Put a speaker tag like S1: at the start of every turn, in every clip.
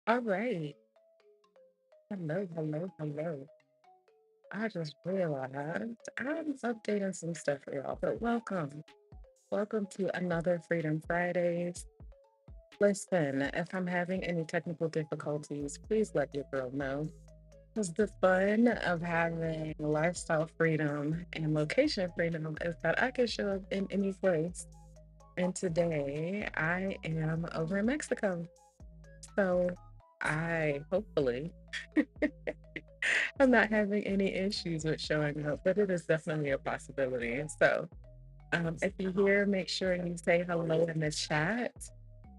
S1: All right. Hello, hello, hello. I just realized I'm updating some stuff for y'all, but welcome. Welcome to another Freedom Fridays. Listen, if I'm having any technical difficulties, please let your girl know. Because the fun of having lifestyle freedom and location freedom is that I can show up in any place. And today I am over in Mexico. So I hopefully I'm not having any issues with showing up, but it is definitely a possibility. So, if you hear, make sure you say hello in the chat.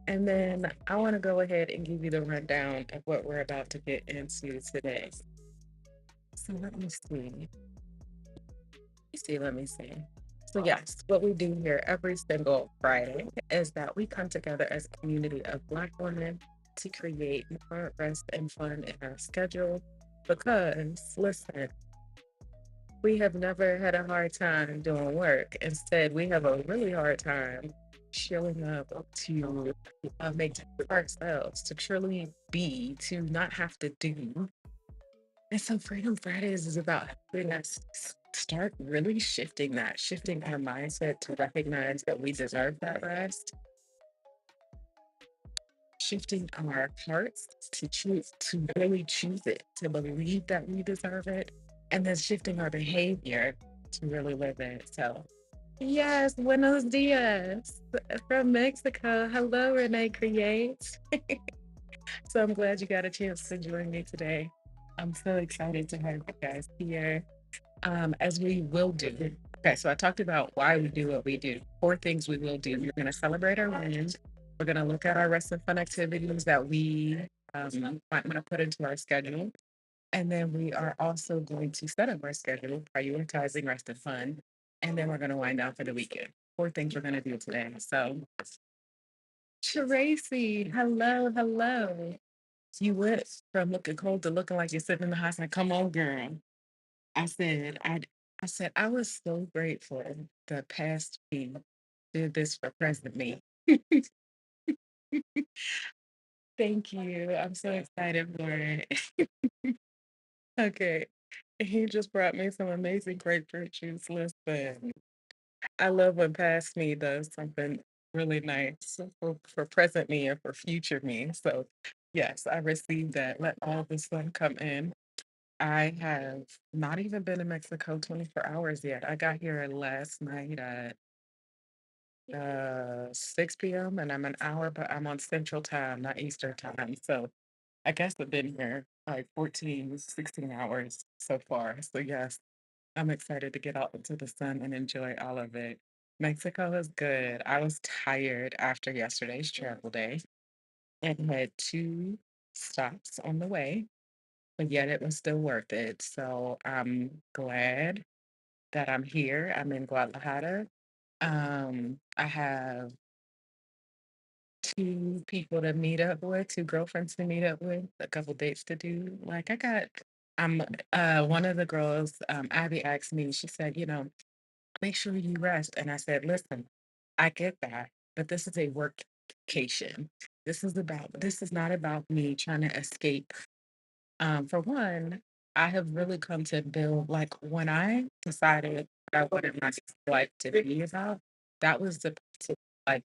S1: And then I want to go ahead and give you the rundown of what we're about to get into today. So, let me see. Let me see. So, yes, what we do here every single Friday is that we come together as a community of Black women to create more rest and fun in our schedule. Because, listen, we have never had a hard time doing work. Instead, we have a really hard time showing up to make time for ourselves, to truly be, to not have to do. And so, Freedom Fridays is about helping us start really shifting that, shifting our mindset to recognize that we deserve that rest, shifting our hearts to choose, to really choose it, to believe that we deserve it, and then shifting our behavior to really live it. So, yes, buenos dias from Mexico. Hello, Renee Creates. So I'm glad you got a chance to join me today. I'm so excited to have you guys here, as we will do. Okay, so I talked about why we do what we do. Four things we will do. We're going to celebrate our wins. We're going to look at our rest and fun activities that we might want to put into our schedule. And then we are also going to set up our schedule, prioritizing rest and fun. And then we're going to wind down for the weekend. Four things we're going to do today. So, Tracy, hello, hello. You went from looking cold to looking like you're sitting in the house. Like, come on, girl. I said, I, I said, I was so grateful the past me did this for present me. Thank you. I'm so excited for it. Okay. He just brought me some amazing grapefruit juice. Listen, I love when past me does something really nice for present me and for future me. So, yes, I received that. Let all the sun come in. I have not even been in Mexico 24 hours yet. I got here last night at 6 p.m. and I'm an hour, but I'm on Central Time, not Eastern Time. So I guess I've been here like 14, 16 hours so far. So yes, I'm excited to get out into the sun and enjoy all of it. Mexico is good. I was tired after yesterday's travel day and had two stops on the way, but yet it was still worth it. So I'm glad that I'm here. I'm in Guadalajara. I have two people to meet up with, two girlfriends to meet up with, a couple dates to do. Like I got, I'm one of the girls, Abby asked me, she said, make sure you rest. And I said, listen, I get that, but this is a workcation. This is not about me trying to escape. For one, I have really come to build, like when I decided what I wanted my life to be about, that was to, like,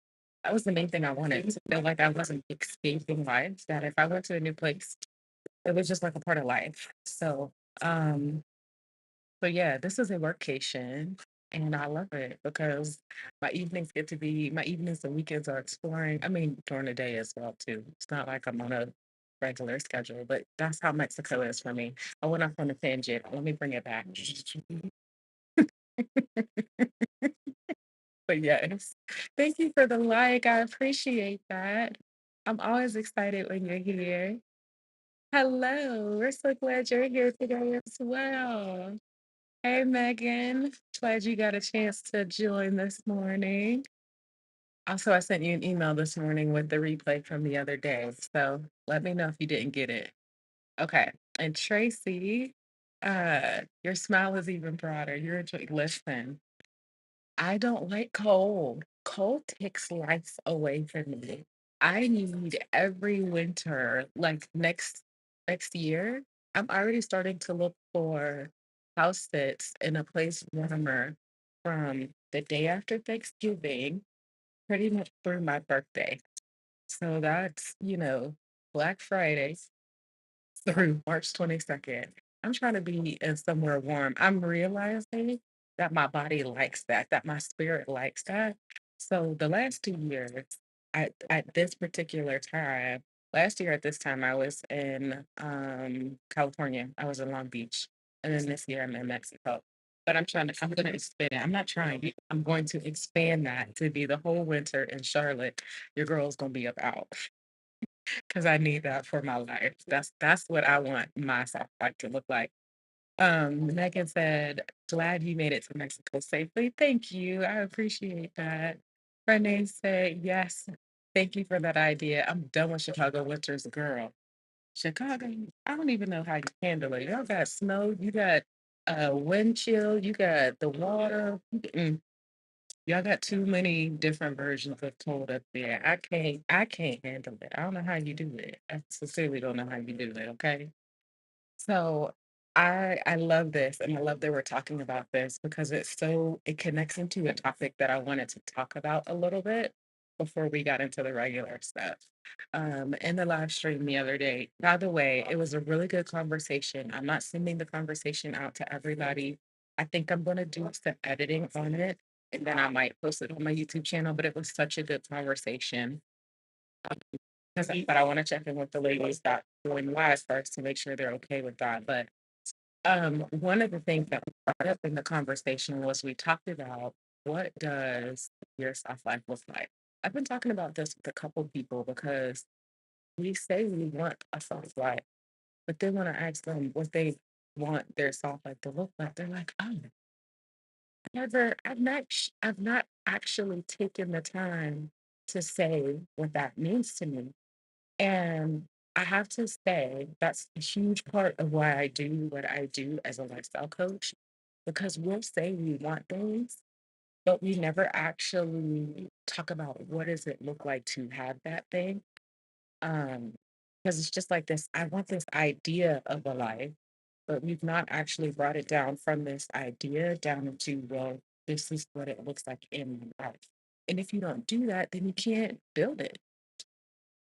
S1: that was the main thing I wanted to feel like I wasn't escaping life, that if I went to a new place, it was just like a part of life. Um, so yeah, this is a workcation and I love it because my evenings and weekends are exploring. I mean, during the day as well too. It's not like I'm on a regular schedule, but that's how Mexico is for me. I went off on a tangent. Let me bring it back. But yes, thank you for the like. I appreciate that. I'm always excited when you're here. Hello, we're so glad you're here today as well. Hey, Megan. Glad you got a chance to join this morning. Also, I sent you an email this morning with the replay from the other day. So let me know if you didn't get it. Okay. And Tracy, your smile is even broader. Listen, I don't like cold. Cold takes life away from me. I need every winter, like next year, I'm already starting to look for house sits in a place warmer from the day after Thanksgiving, pretty much through my birthday. So that's, Black Friday through March 22nd. I'm trying to be in somewhere warm. I'm realizing that my body likes that, that my spirit likes that. So the last 2 years, at this particular time, last year at this time, I was in California. I was in Long Beach. And then this year I'm in Mexico. But I'm gonna expand it. I'm not trying. I'm going to expand that to be the whole winter in Charlotte. Your girl's gonna be about. 'Cause I need that for my life. That's what I want my South life to look like. Megan said, "Glad you made it to Mexico safely." Thank you. I appreciate that. Renee said, "Yes, thank you for that idea. I'm done with Chicago winters, girl. Chicago, I don't even know how you handle it. Y'all got snow, you got wind chill, you got the water. Y'all got too many different versions of cold up there. I can't handle it. I don't know how you do it. I sincerely don't know how you do it, okay? So I love this and I love that we're talking about this because it connects into a topic that I wanted to talk about a little bit before we got into the regular stuff. In the live stream the other day, by the way, it was a really good conversation. I'm not sending the conversation out to everybody. I think I'm going to do some editing on it and then I might post it on my YouTube channel, but it was such a good conversation. But I want to check in with the ladies that doing live first to make sure they're okay with that. But one of the things that we brought up in the conversation was we talked about what does your soft life look like? I've been talking about this with a couple people because we say we want a soft life, but then when I ask them what they want their soft life to look like, they're like, "Oh, I've not actually taken the time to say what that means to me." And I have to say that's a huge part of why I do what I do as a lifestyle coach, because we'll say we want things, but we never actually talk about what does it look like to have that thing. Um, because it's just like this, I want this idea of a life, but we've not actually brought it down from this idea down into, well, this is what it looks like in my life. And if you don't do that, then you can't build it.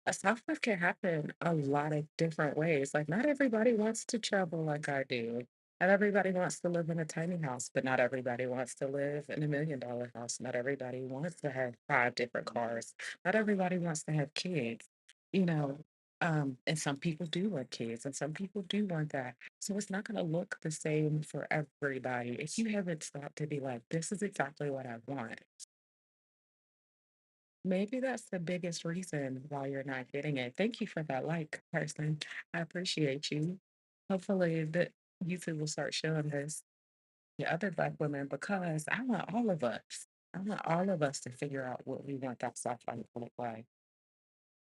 S1: A soft life can happen a lot of different ways. Like, not everybody wants to travel like I do. Not everybody wants to live in a tiny house, but not everybody wants to live in $1 million house. Not everybody wants to have 5 different cars. Not everybody wants to have kids, you know. And some people do want kids, and some people do want that. So it's not going to look the same for everybody. If you haven't stopped to be like, this is exactly what I want, maybe that's the biggest reason why you're not getting it. Thank you for that like, person. I appreciate you. Hopefully that YouTube will start showing this to other Black women because I want all of us. I want all of us to figure out what we want that soft life to look like.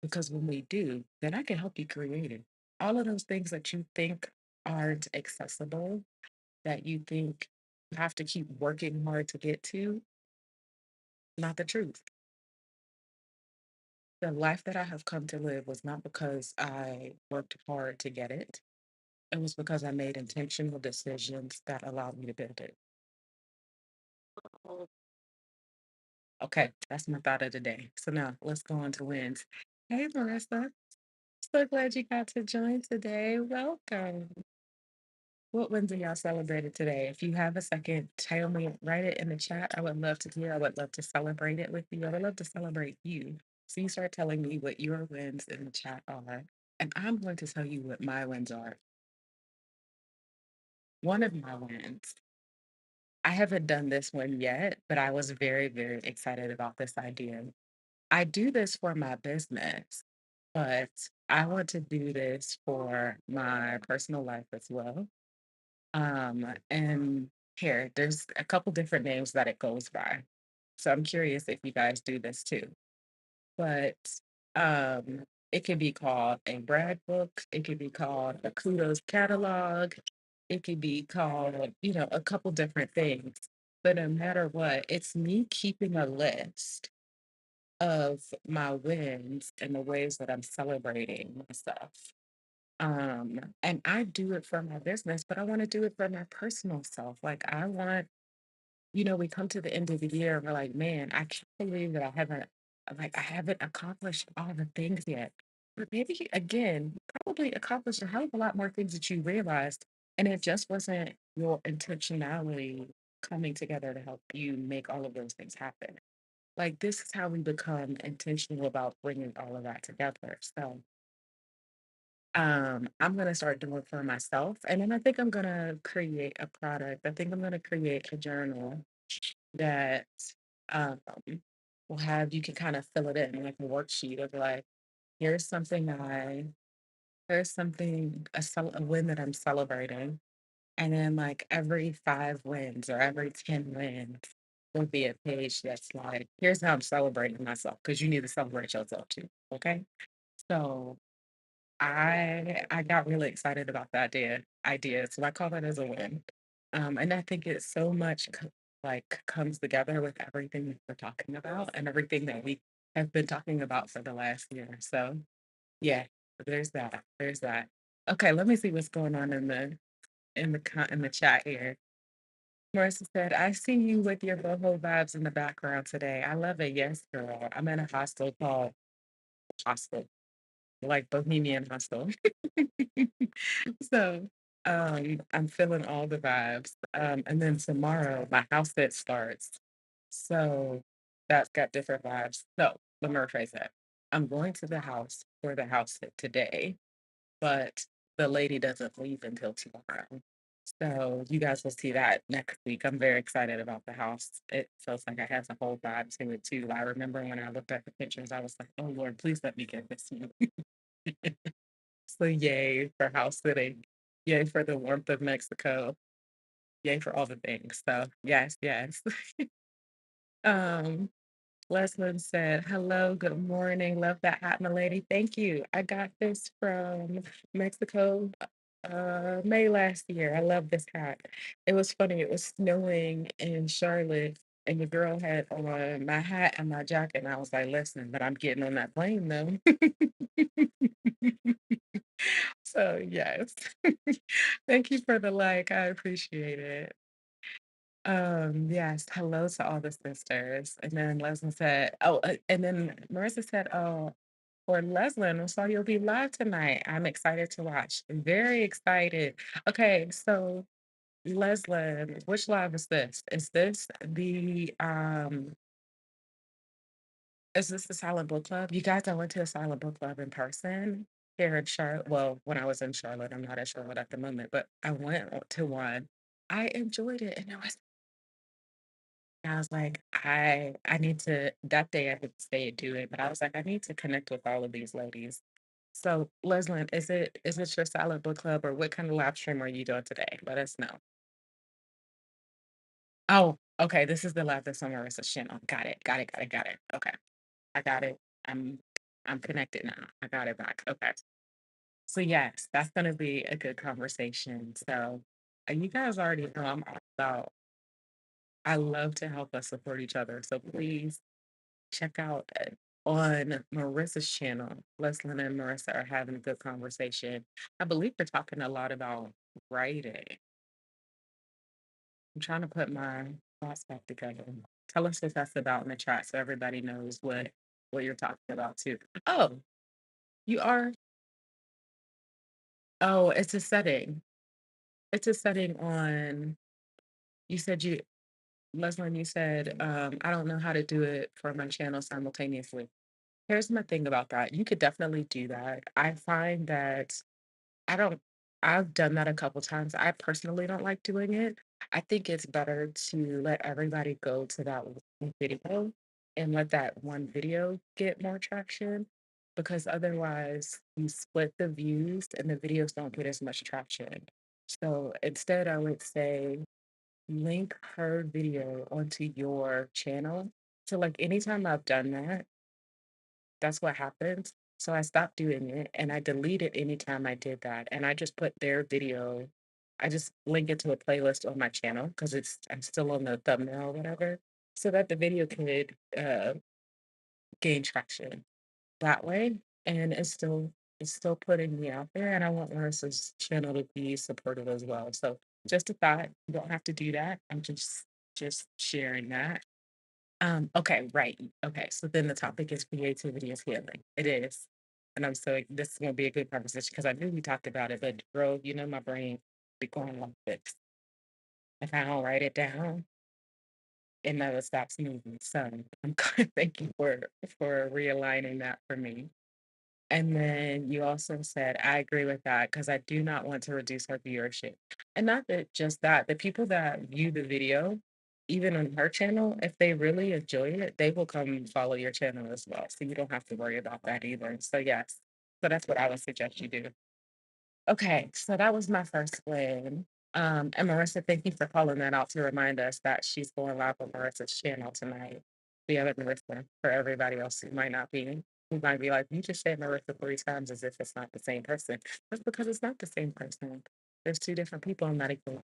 S1: Because when we do, then I can help you create it. All of those things that you think aren't accessible, that you think you have to keep working hard to get to, not the truth. The life that I have come to live was not because I worked hard to get it. It was because I made intentional decisions that allowed me to build it. Okay, that's my thought of the day. So now let's go on to wins. Hey, Marissa. So glad you got to join today. Welcome. What wins are y'all celebrated today? If you have a second, tell me, write it in the chat. I would love to hear. I would love to celebrate it with you. I would love to celebrate you. So you start telling me what your wins in the chat are. And I'm going to tell you what my wins are. One of my wins, I haven't done this one yet, but I was very, very excited about this idea. I do this for my business, but I want to do this for my personal life as well. And here, there's a couple different names that it goes by. So I'm curious if you guys do this too. But um, it can be called a brag book. It could be called a kudos catalog. It could be called, a couple different things. But no matter what, it's me keeping a list of my wins and the ways that I'm celebrating myself. And I do it for my business, but I want to do it for my personal self. Like I want, we come to the end of the year and we're like, man, I can't believe that I haven't accomplished all the things yet. But maybe again, probably accomplished a hell of a lot more things that you realized. And it just wasn't your intentionality coming together to help you make all of those things happen. Like this is how we become intentional about bringing all of that together. So I'm gonna start doing it for myself, and then I think I'm gonna create a product. I think I'm gonna create a journal that um, will have you can kind of fill it in like a worksheet of like, here's something I here's something a win that I'm celebrating, and then like every 5 wins or every 10 wins, there'll be a page that's like, here's how I'm celebrating myself because you need to celebrate yourself too. Okay, so I got really excited about that idea, so I call that as a win. And I think it so much like comes together with everything that we're talking about and everything that we have been talking about for the last year. So yeah, there's that. There's that. Okay, let me see what's going on in the chat here. Marissa said, "I see you with your boho vibes in the background today. I love it. Yes, girl. I'm in a hostel called Hostel, like Bohemian Hostel." So, I'm feeling all the vibes. And then tomorrow my house set starts. So that's got different vibes. So let me rephrase that. I'm going to the house for the house sit today, but the lady doesn't leave until tomorrow. So you guys will see that next week. I'm very excited about the house. It feels like it has a whole vibe to it too. I remember when I looked at the pictures, I was like, oh Lord, please let me get this one. So yay for house sitting. Yay for the warmth of Mexico. Yay for all the things. So yes, yes. Um, Leslin said, hello, good morning. Love that hat, my lady. Thank you. I got this from Mexico May last year. I love this hat. It was funny. It was snowing in Charlotte, and the girl had on my hat and my jacket. And I was like, listen, but I'm getting on that plane though. So yes. Thank you for the like. I appreciate it. Yes, hello to all the sisters. And then Leslin said, oh, and then Marissa said, oh, for Leslin, I saw you'll be live tonight. I'm excited to watch. Very excited. Okay, so Leslin, which live is this? Is this the Silent Book Club? You guys, I went to a Silent Book Club in person here in Charlotte. Well, when I was in Charlotte, I'm not at Charlotte at the moment, but I went to one. I enjoyed it, and I was like, I need to that day I could stay and do it, but I was like, I need to connect with all of these ladies. So, Leslin, is it your Silent Book Club or what kind of live stream are you doing today? Let us know. Oh, okay. This is the live that's on Marissa's channel. Got it. Got it. Got it. Got it. Okay. I got it. I'm I'm connected now. I got it back. Okay. So yes, that's gonna be a good conversation. So you guys already know I'm all about I love to help us support each other. So please check out on Marissa's channel. Leslin and Marissa are having a good conversation. I believe we're talking a lot about writing. I'm trying to put my thoughts back together. Tell us what that's about in the chat so everybody knows what you're talking about too. Oh, you are. Oh, it's a setting. It's a setting on. You said you, Leslin. You said I don't know how to do it for my channel simultaneously. Here's my thing about that. You could definitely do that. I find that I don't I've done that a couple times. I personally don't like doing it. I think it's better to let everybody go to that one video and let that one video get more traction because otherwise you split the views and the videos don't get as much traction. So instead, I would say link her video onto your channel. So like anytime I've done that, that's what happens. So I stopped doing it and I deleted anytime I did that. And I just put their video, I just link it to a playlist on my channel because I'm still on the thumbnail or whatever. So that the video could gain traction that way. And it's still putting me out there. And I want Marissa's channel to be supportive as well. So just a thought, you don't have to do that. I'm just sharing that. Okay, right. Okay, so then the topic is creativity is healing. It is. And this is gonna be a good conversation because I knew we talked about it, but bro, my brain be going like this. If I don't write it down, it never stops moving. So I'm thank you for realigning that for me. And then you also said, I agree with that because I do not want to reduce her viewership. And not that just that, the people that view the video, even on her channel, if they really enjoy it, they will come follow your channel as well. So you don't have to worry about that either. So, yes. So that's what I would suggest you do. Okay, so that was my first win. And Marissa, thank you for calling that out to remind us that she's going live on Marissa's channel tonight. The other Marissa, for everybody else who might be like, you just said Marissa 3 times as if it's not the same person. That's because it's not the same person. There's two different people in that equal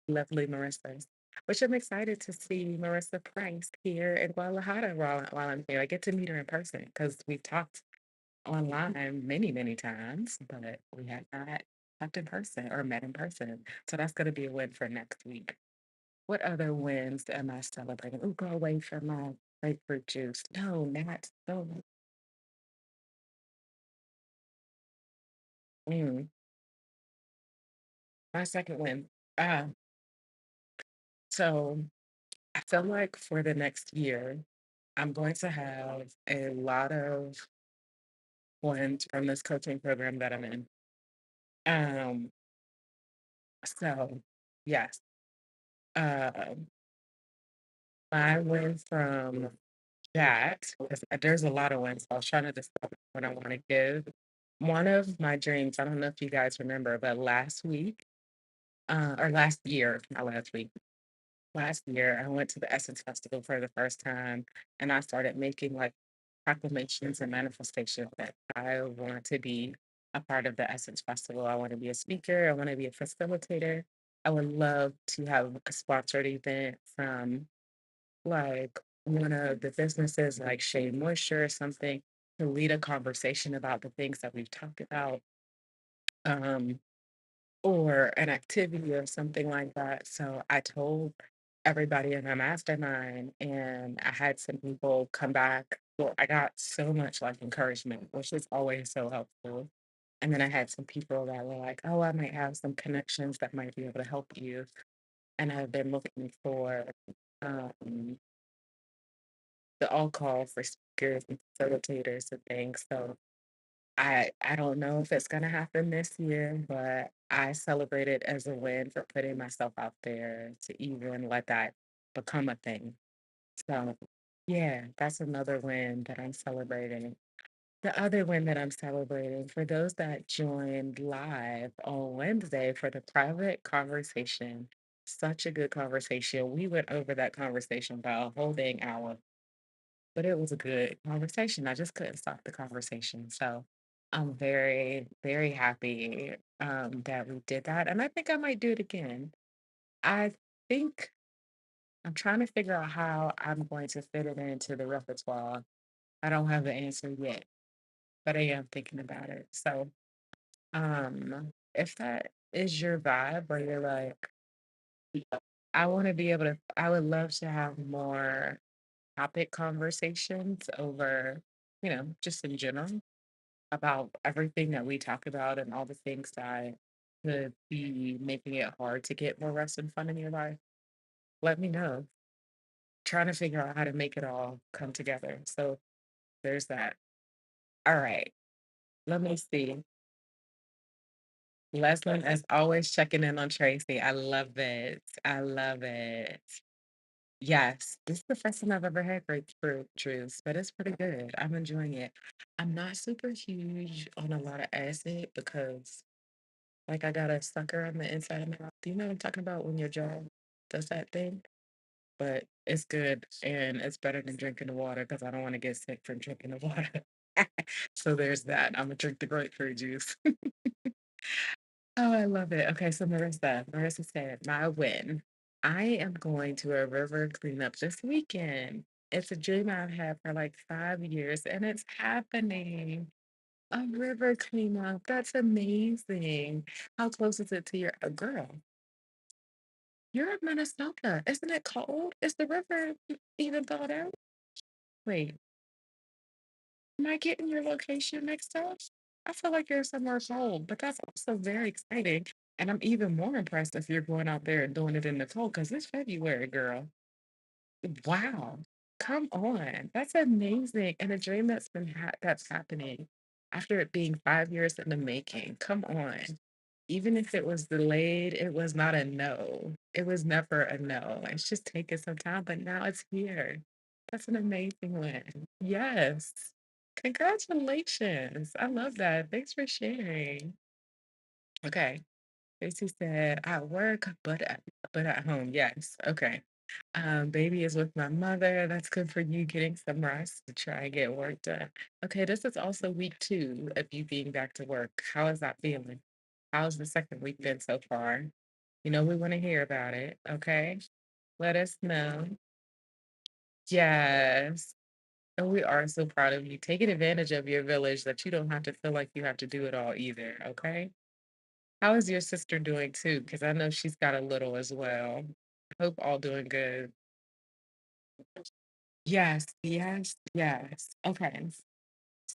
S1: lovely Marissas. Which I'm excited to see Marissa Price here in Guadalajara while I'm here. I get to meet her in person because we've talked online many, many times, but we have not talked in person or met in person. So that's going to be a win for next week. What other wins am I celebrating? Oh, go away from my grapefruit juice. No, not so. Mm, my second win. Uh, so I feel like for the next year, I'm going to have a lot of wins from this coaching program that I'm in. Um, so yes, um, my win from that, 'cause there's a lot of ones. I was trying to decide what I want to give. One of my dreams, I don't know if you guys remember, but last week, or last year, not last week, last year, I went to the Essence Festival for the first time and I started making like proclamations and manifestations that I want to be a part of the Essence Festival. I want to be a speaker, I want to be a facilitator. I would love to have a sponsored event from like one of the businesses like Shea Moisture or something to lead a conversation about the things that we've talked about, um, or an activity or something like that. So I told everybody in my mastermind and I had some people come back. Well, I got so much like encouragement, which is always so helpful. And then I had some people that were like, oh, I might have some connections that might be able to help you. And I've been looking for um, the all call for speakers and facilitators and things. So I don't know if it's gonna happen this year, but I celebrate it as a win for putting myself out there to even let that become a thing. So yeah, that's another win that I'm celebrating. The other win that I'm celebrating for those that joined live on Wednesday for the private conversation. Such a good conversation. We went over that conversation about a whole dang hour, but it was a good conversation. I just couldn't stop the conversation. So I'm very, very happy that we did that. And I think I might do it again. I think I'm trying to figure out how I'm going to fit it into the repertoire. I don't have the answer yet, but I am thinking about it. So if that is your vibe where you're like, I want to be able to, I would love to have more topic conversations over, just in general about everything that we talk about and all the things that could be making it hard to get more rest and fun in your life, let me know. Trying to figure out how to make it all come together. So there's that. All right. Let me see. Leslie, as always, checking in on Tracy. I love it. I love it. Yes, this is the first time I've ever had grapefruit juice, but it's pretty good. I'm enjoying it. I'm not super huge on a lot of acid because like, I got a sucker on the inside of my mouth. Do you know what I'm talking about when your jaw does that thing? But it's good and it's better than drinking the water because I don't want to get sick from drinking the water. So there's that. I'm gonna drink the grapefruit juice. Oh, I love it. Okay, so Marissa said, my win. I am going to a river cleanup this weekend It's a dream I've had for like 5 years, and it's happening. A river cleanup, that's amazing. How close is it to your girl, you're in Minnesota. Isn't it cold? Is the river even thawed out? Wait, am I getting your location mixed up? I feel like you're somewhere cold, but that's also very exciting. And I'm even more impressed if you're going out there and doing it in the cold because it's February, girl. Wow. Come on. That's amazing. And a dream that's happening after it being 5 years in the making. Come on. Even if it was delayed, it was not a no. It was never a no. It's just taking some time, but now it's here. That's an amazing win. Yes. Congratulations. I love that. Thanks for sharing. Okay. Tracy said, "At work, but at home." Yes. Okay. Baby is with my mother. That's good for you getting some rest to try and get work done. Okay, this is also week 2 of you being back to work. How is that feeling? How's the second week been so far? You know, we want to hear about it. Okay. Let us know. Yes. And we are so proud of you. Taking advantage of your village that you don't have to feel like you have to do it all either. Okay. How is your sister doing too? Because I know she's got a little as well. Hope all doing good. Yes, yes, yes. Okay.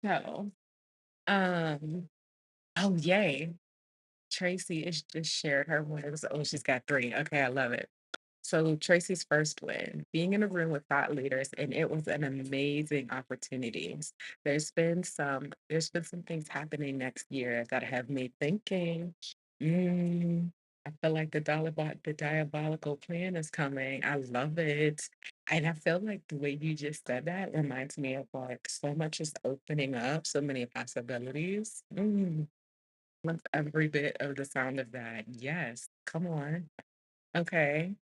S1: So, um, oh yay. Tracy is just shared her wins. Oh, she's got 3. Okay, I love it. So Tracy's first win, being in a room with thought leaders, and it was an amazing opportunity. There's been some things happening next year that have me thinking, I feel like the diabolical plan is coming. I love it. And I feel like the way you just said that reminds me of like so much is opening up, so many possibilities. Love every bit of the sound of that. Yes, come on. Okay.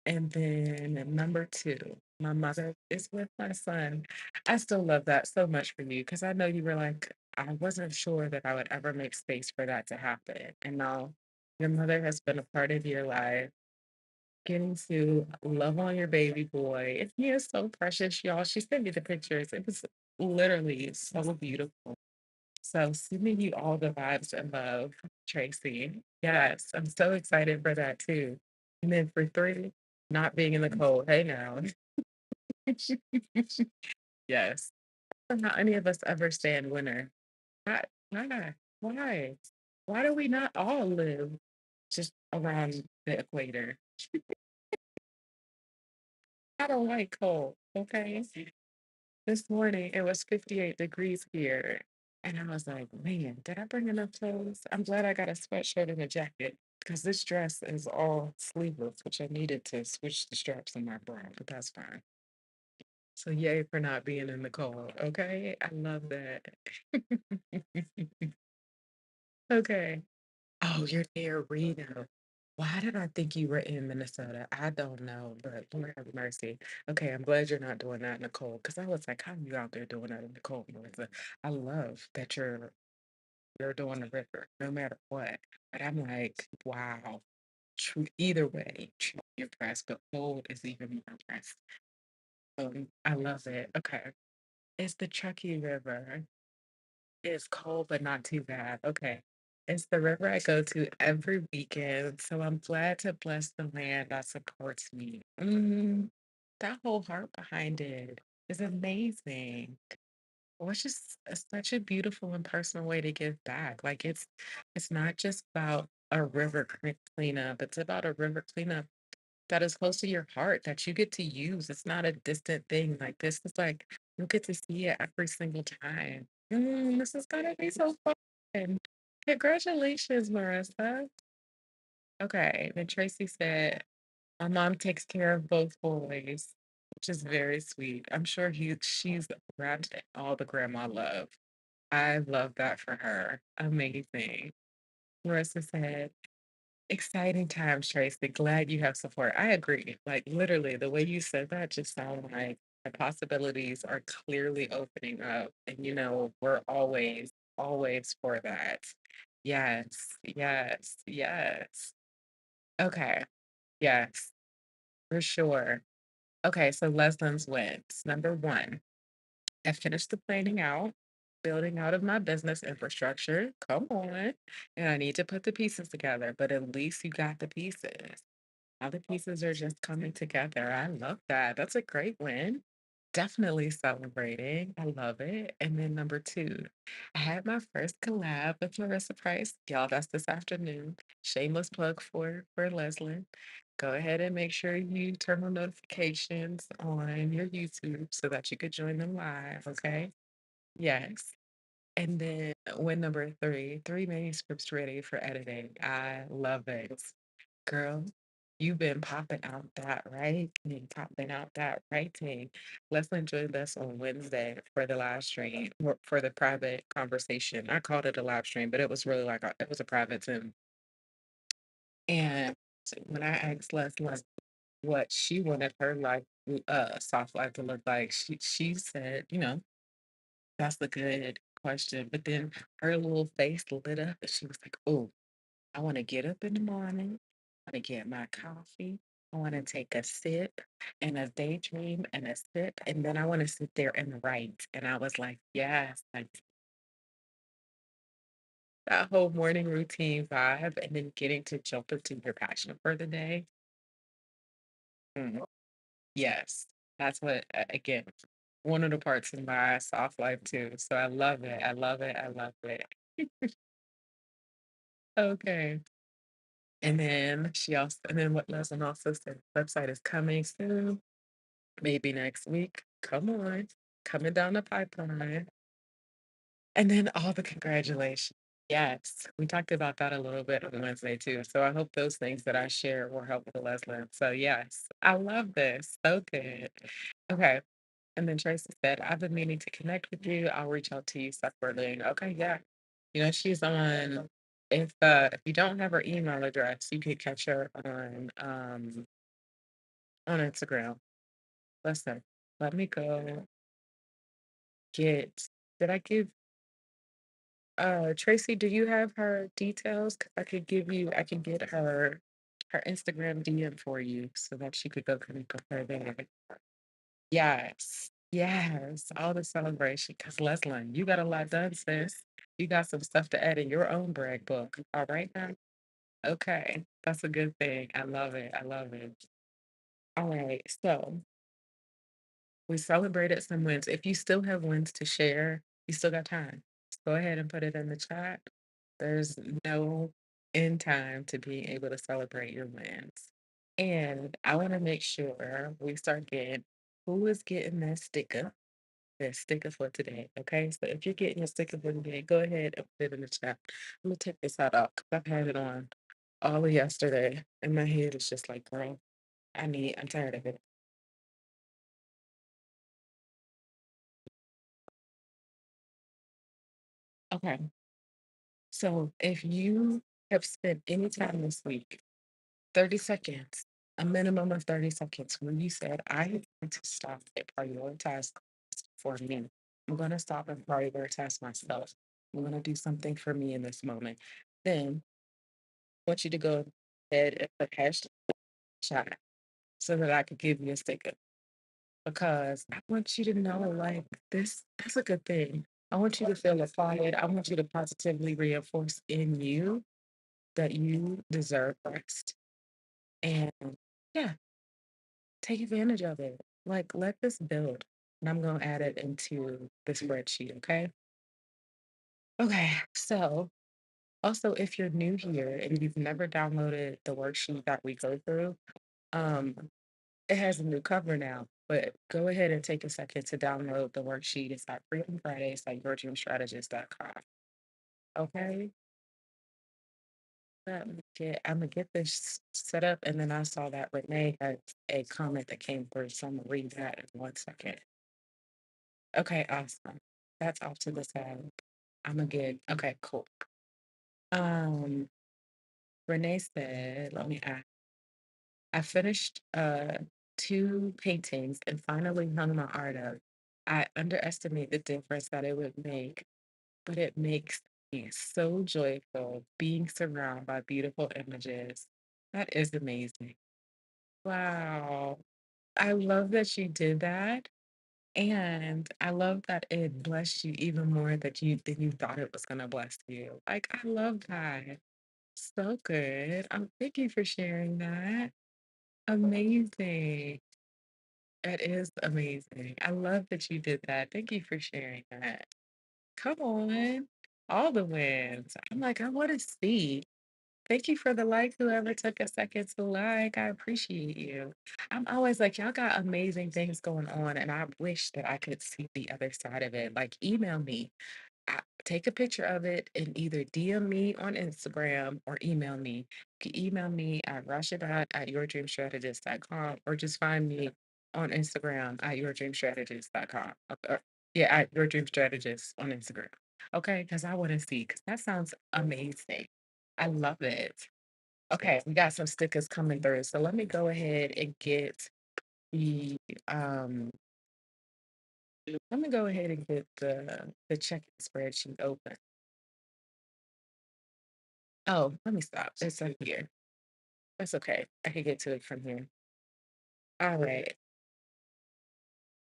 S1: And then number 2, my mother is with my son. I still love that so much for you because I know you were like, I wasn't sure that I would ever make space for that to happen. And now your mother has been a part of your life, getting to love on your baby boy. And he is so precious, y'all. She sent me the pictures. It was literally so beautiful. So sending you all the vibes and love, Tracy. Yes, I'm so excited for that too. And then for 3, not being in the cold. Hey now. Yes. Not any of us ever stay in winter. Why? Why? Why do we not all live just around the equator? I don't like cold. Okay. This morning it was 58 degrees here. And I was like, man, did I bring enough clothes? I'm glad I got a sweatshirt and a jacket because this dress is all sleeveless, which I needed to switch the straps in my bra, but that's fine. So yay for not being in the cold. Okay. I love that. Okay. Oh, you're near Reno. Why did I think you were in Minnesota? I don't know, but Lord have mercy. Okay, I'm glad you're not doing that in the cold because I was like, how are you out there doing that in the cold, Melissa? I love that you're doing the river no matter what. But I'm like, wow, true either way, true impressed, but cold is even more impressed. I love it. Okay. It's the Truckee River. It's cold, but not too bad. Okay. It's the river I go to every weekend, so I'm glad to bless the land that supports me. That whole heart behind it is amazing. Well, it's just such a beautiful and personal way to give back. Like it's not just about a cleanup. It's about a river cleanup that is close to your heart that you get to use. It's not a distant thing. Like this is like you get to see it every single time. This is gonna be so fun. Congratulations, Marissa. Okay, then Tracy said, my mom takes care of both boys, which is very sweet. I'm sure she's wrapped in all the grandma love. I love that for her. Amazing. Marissa said, exciting times, Tracy. Glad you have support. I agree. Like literally, the way you said that just sounded like the possibilities are clearly opening up. And we're always, always for that. Yes, yes, yes. Okay. Yes, for sure. Okay, so Leslie's wins. Number one, I finished the planning out, building out of my business infrastructure. Come on. And I need to put the pieces together, but at least you got the pieces. Now the pieces are just coming together. I love that. That's a great win. Definitely celebrating. I love it. And then number two, I had my first collab with Marissa Price. Y'all, that's this afternoon. Shameless plug for Leslie. Go ahead and make sure you turn on notifications on your YouTube so that you could join them live. Okay. Yes. And then win number three, three manuscripts ready for editing. I love it. Girl, you've been popping out that writing, popping out that writing. Leslie joined us on Wednesday for the live stream, for the private conversation. I called it a live stream, but it was really like it was a private Zoom. And when I asked Leslie what she wanted her life, soft life to look like, she said, that's a good question. But then her little face lit up and she was like, oh, I want to get up in the morning. I want to get my coffee. I want to take a sip and a daydream and a sip. And then I want to sit there and write. And I was like, yes, like that whole morning routine vibe. And then getting to jump into your passion for the day. Mm, yes, that's what, again, one of the parts in my soft life too. So I love it. I love it. I love it. Okay. And then what Leslie also said, website is coming soon, maybe next week. Come on, coming down the pipeline. And then all the congratulations. Yes, we talked about that a little bit on Wednesday too. So I hope those things that I share will help with Leslie. So yes, I love this. So good. Okay. And then Tracy said, I've been meaning to connect with you. I'll reach out to you separately. Okay, yeah. She's on if you don't have her email address, you could catch her on Instagram. Listen, let me go get did I give Tracy, do you have her details? 'Cause I can get her Instagram DM for you so that she could go connect with her there. Yes. Yes. All the celebration. Cause Leslie, you got a lot done, sis. You got some stuff to add in your own brag book. All right now. Okay. That's a good thing. I love it. I love it. All right. So we celebrated some wins. If you still have wins to share, you still got time. Just go ahead and put it in the chat. There's no end time to being able to celebrate your wins. And I want to make sure we start getting who is getting that sticker for today. Okay. So if you're getting your sticker for today, go ahead and put it in the chat. Let me take this out off 'cause I've had it on all of yesterday. And my head is just like, girl, I'm tired of it. Okay. So if you have spent any time this week, 30 seconds, a minimum of 30 seconds, when you said, I am going to stop and prioritize for me. I'm going to stop and prioritize myself. I'm going to do something for me in this moment. Then I want you to go ahead and put hashtag chat so that I could give you a sticker because I want you to know, like, that's a good thing. I want you to feel applauded. I want you to positively reinforce in you that you deserve rest. And yeah, take advantage of it. Like, let this build. And I'm going to add it into the spreadsheet. Okay. Okay. So, also, if you're new here and you've never downloaded the worksheet that we go through, um, it has a new cover now. But go ahead and take a second to download the worksheet. It's at Freedom Fridays at yourdreamstrategist.com. Okay. I'm gonna get this set up, and then I saw that Renee had a comment that came through, so I'm gonna read that in 1 second. Okay, awesome. That's off to the side. I'm gonna get okay, cool. Um, Renee said, let me ask. I finished two paintings and finally hung my art up. I underestimate the difference that it would make, but it makes me so joyful being surrounded by beautiful images. That is amazing. Wow. I love that you did that, and I love that it blessed you even more that you thought it was gonna bless you. Like, I love that. So good. Thank you for sharing that. Amazing. That is amazing. I love that you did that. Thank you for sharing that. Come on. All the wins. I'm like, I want to see. Thank you for the like, whoever took a second to like. I appreciate you. I'm always like, y'all got amazing things going on, and I wish that I could see the other side of it. Like, email me. Take a picture of it and either DM me on Instagram or email me. You can email me at rashadat@yourdreamstrategist.com or just find me on Instagram at yourdreamstrategist.com. Yeah, at your dream strategist on Instagram. Okay, because I want to see, because that sounds amazing. I love it. Okay, we got some stickers coming through. So let me go ahead and get the let me go ahead and get the checking spreadsheet open. Oh, let me stop. It's up here. That's okay. I can get to it from here. All right.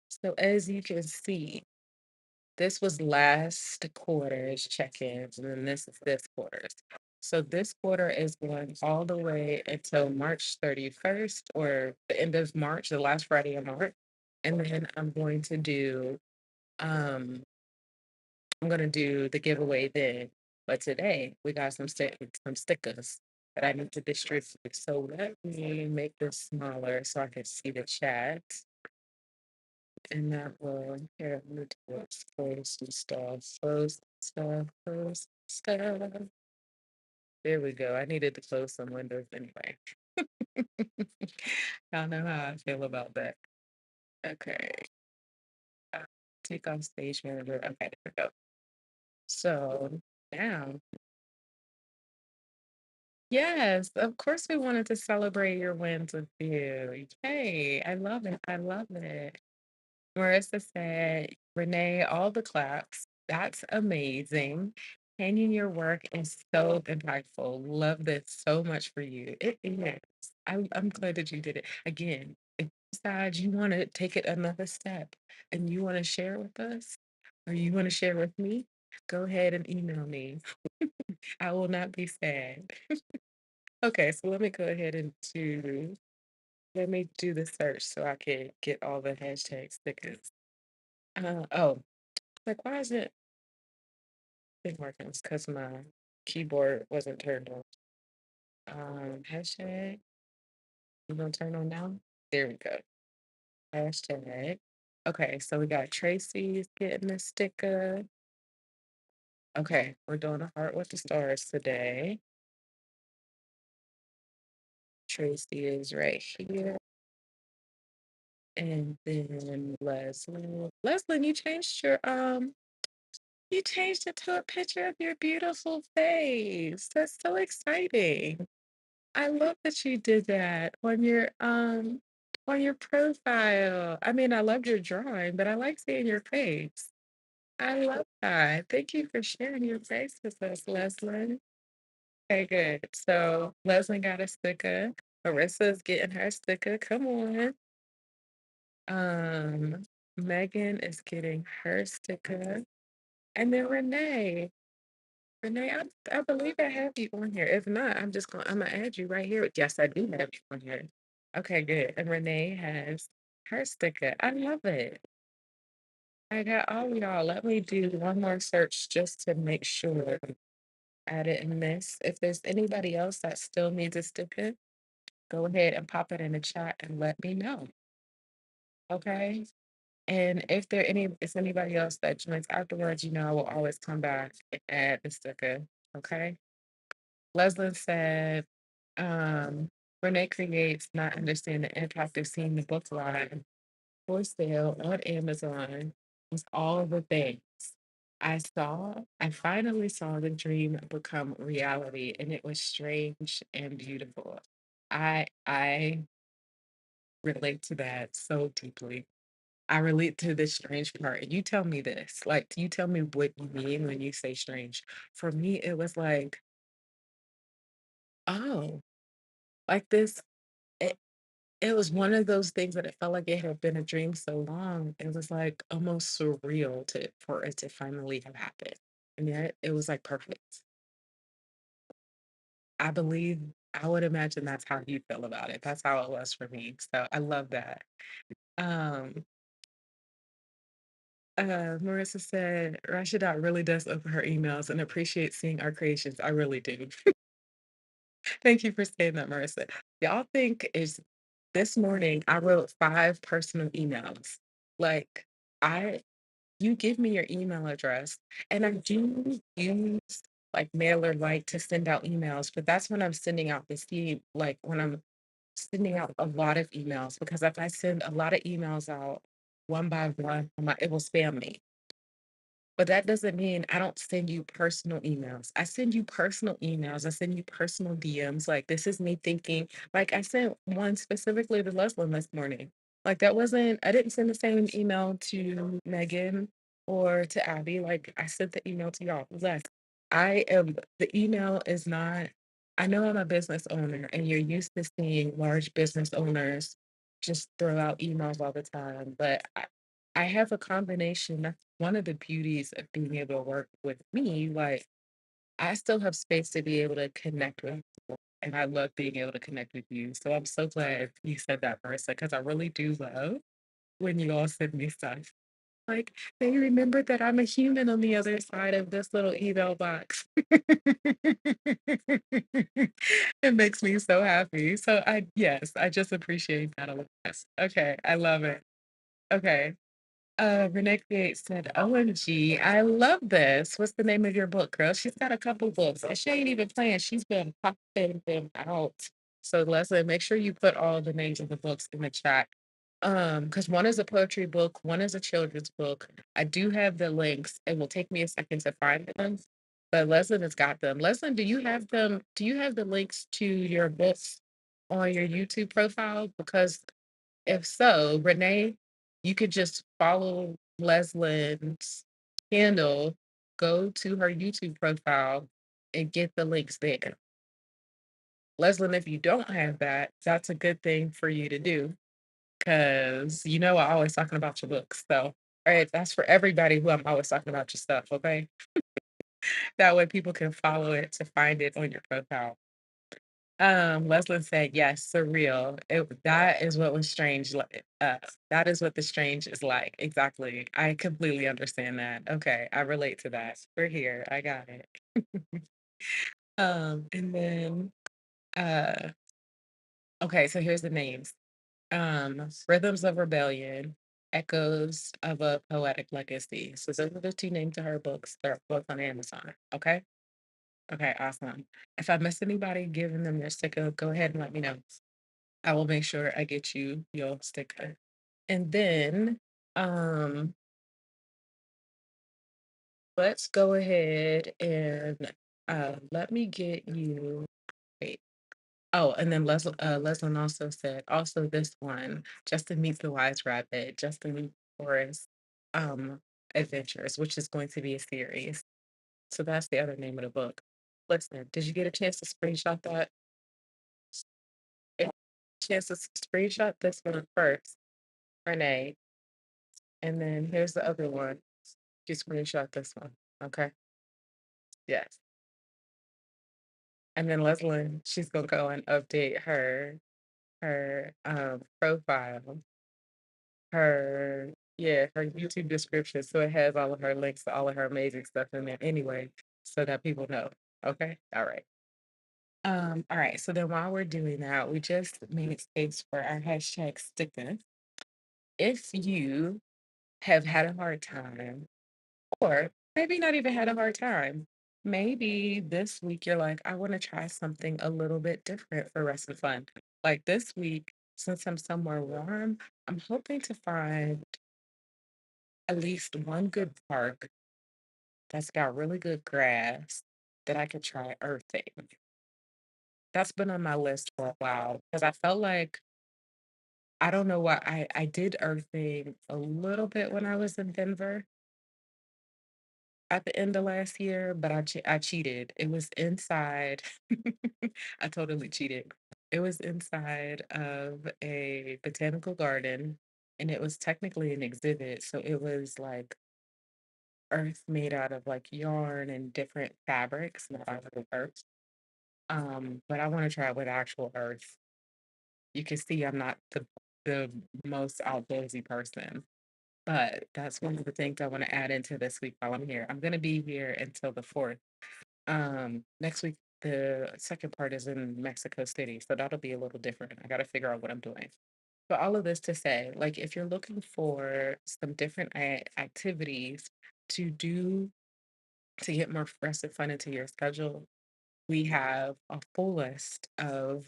S1: So as you can see, this was last quarter's check-ins, and then this is this quarter's. So this quarter is going all the way until March 31st or the end of March, the last Friday of March. And then um I'm gonna do the giveaway then. But today we got some stickers that I need to distribute. So let me make this smaller so I can see the chat. And that will here let me do this. Post and stuff. Post stuff. Post stuff. There we go. I needed to close some windows anyway. Y'all know how I feel about that. Okay. Uh, Take off stage manager. Okay, there we go. So now yes, of course we wanted to celebrate your wins with you. Yay, I love it. I love it. Marissa said, Renee, all the claps. That's amazing. Hanging your work is so impactful. Love this so much for you. It is. I'm glad that you did it. Again, if you decide you want to take it another step and you want to share with us or you want to share with me, go ahead and email me. I will not be sad. Okay, so let me go ahead and let me do the search so I can get all the hashtag stickers. Oh, like why is it been working? It's because my keyboard wasn't turned on. Hashtag, you gonna turn on now? There we go. Hashtag. Okay, so we got Tracy's getting a sticker. Okay, we're doing a heart with the stars today. Tracy is right here. And then Leslie. Leslie, you changed it to a picture of your beautiful face. That's so exciting. I love that you did that on your profile. I mean, I love your drawing, but I like seeing your face. I love that. Thank you for sharing your face with us, Leslie. Okay, good. So Leslie got a sticker. Marissa's getting her sticker. Come on. Um, Megan is getting her sticker. And then Renee. Renee, I believe I have you on here. If not, I'm gonna add you right here. Yes, I do have you on here. Okay, good. And Renee has her sticker. I love it. I got all y'all. Let me do one more search just to make sure I didn't miss. If there's anybody else that still needs a sticker, go ahead and pop it in the chat and let me know. Okay. And if anybody else that joins afterwards, I will always come back and add the sticker. Okay. Leslie said, Renee creates not understand the impact of seeing the book line for sale on Amazon was all the things I finally saw the dream become reality, and it was strange and beautiful. I relate to that so deeply. I relate to this strange part. You tell me this. Like, you tell me what you mean when you say strange. For me, it was like, oh, like this. it was one of those things that it felt like it had been a dream so long. It was, like, almost surreal to for it to finally have happened, and yet it was, like, perfect. I believe I would imagine that's how you feel about it. That's how it was for me, so I love that. Um, Marissa said, "Rashida really does open her emails and appreciates seeing our creations. I really do." Thank you for saying that, Marissa. Y'all think is this morning I wrote 5 personal emails. Like, I you give me your email address, and I do use, like, MailerLite to send out emails, but that's when I'm sending out the steam like, when I'm sending out a lot of emails, because if I send a lot of emails out one by one, it will spam me. But that doesn't mean I don't send you personal emails. I send you personal emails. I send you personal DMs. Like, this is me thinking, like, I sent one specifically to Leslie this morning. Like, that wasn't, I didn't send the same email to Megan or to Abby. Like, I sent the email to y'all. Les, the email is not, I know I'm a business owner and you're used to seeing large business owners just throw out emails all the time. But I have a combination. That's one of the beauties of being able to work with me. Like, I still have space to be able to connect with people, and I love being able to connect with you. So I'm so glad you said that, Marissa, because I really do love when you all send me stuff. Like, they remember that I'm a human on the other side of this little email box. It makes me so happy. So yes, I just appreciate that a lot. Okay, I love it. Okay. Renee Create said, OMG, I love this. What's the name of your book, girl? She's got a couple books and she ain't even playing. She's been popping them out. So Leslie, make sure you put all the names of the books in the chat. Because one is a poetry book, one is a children's book. I do have the links. It will take me a second to find them, but Leslie has got them. Leslie, do you have them? Do you have the links to your books on your YouTube profile? Because if so, Renee, you could just follow Leslie's handle, go to her YouTube profile, and get the links there. Leslie, if you don't have that, that's a good thing for you to do because you know I always talking about your books. So, all right, that's for everybody who I'm always talking about your stuff. Okay, that way people can follow it to find it on your profile. Leslie said, yes, surreal. That is what was strange. That is what the strange is like. Exactly. I completely understand that. Okay, I relate to that. We're here. I got it. And then uh okay, so here's the names. Rhythms of Rebellion, Echoes of a Poetic Legacy. So those are the two names to her books. They're both on Amazon. Okay. Okay, awesome. If I miss anybody giving them their sticker, go ahead and let me know. I will make sure I get you your sticker. And then let's go ahead and let me get you wait. Oh, and then Leslie also said also this one, Justin Meets the Wise Rabbit, Justin Meets Forest um Adventures, which is going to be a series. So that's the other name of the book. Listen, did you get a chance to screenshot that? If- Chance to screenshot this one first, Renee. And then here's the other one. You screenshot this one. Okay. Yes. And then Leslie, she's gonna go and update her profile, her yeah, her YouTube description. So it has all of her links to all of her amazing stuff in there anyway, so that people know. Okay. All right. All right. So then while we're doing that, we just made space for our hashtag sticker. If you have had a hard time or maybe not even had a hard time. Maybe this week you're like, I want to try something a little bit different for rest and fun. Like this week, since I'm somewhere warm, I'm hoping to find at least one good park that's got really good grass that I could try earthing. That's been on my list for a while because I felt like I don't know why I did earthing a little bit when I was in Denver at the end of last year, but I cheated. It was inside. I totally cheated. It was inside of a botanical garden, and it was technically an exhibit, so it was, like, earth made out of, like, yarn and different fabrics, not actual earth, but I wanna try it with actual earth. You can see I'm not the most outdoorsy person, but that's one of the things I wanna add into this week while I'm here. I'm gonna be here until the 4th. Next week, the second part is in Mexico City, so that'll be a little different. I gotta figure out what I'm doing. But all of this to say, like, if you're looking for some different activities to do to get more rest and fun into your schedule, we have a full list of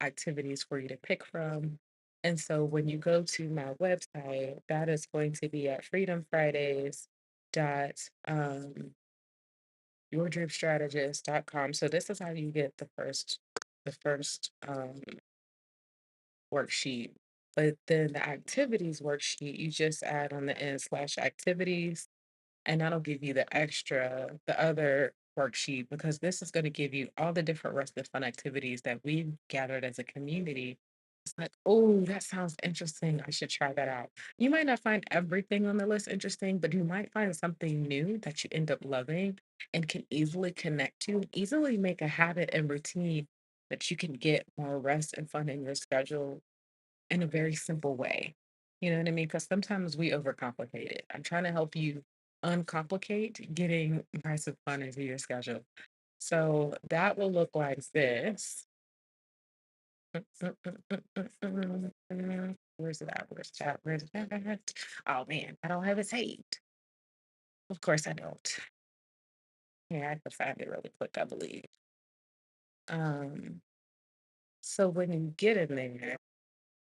S1: activities for you to pick from. And so when you go to my website, that is going to be at freedomfridays dot yourdreamstrategist.com. So this is how you get the first worksheet. But then the activities worksheet, you just add on the end slash activities, and that'll give you the other worksheet, because this is going to give you all the different rest of fun activities that we've gathered as a community. It's like, oh, that sounds interesting. I should try that out. You might not find everything on the list interesting, but you might find something new that you end up loving and can easily connect to, easily make a habit and routine that you can get more rest and fun in your schedule in a very simple way. You know what I mean? Because sometimes we overcomplicate it. I'm trying to help you uncomplicate getting nice and fun into your schedule. So that will look like this. Where's it at? Where's that? Where's that? Oh man, I don't have it saved. Of course I don't. Yeah, I can find it really quick, I believe. Um, so when you get in there,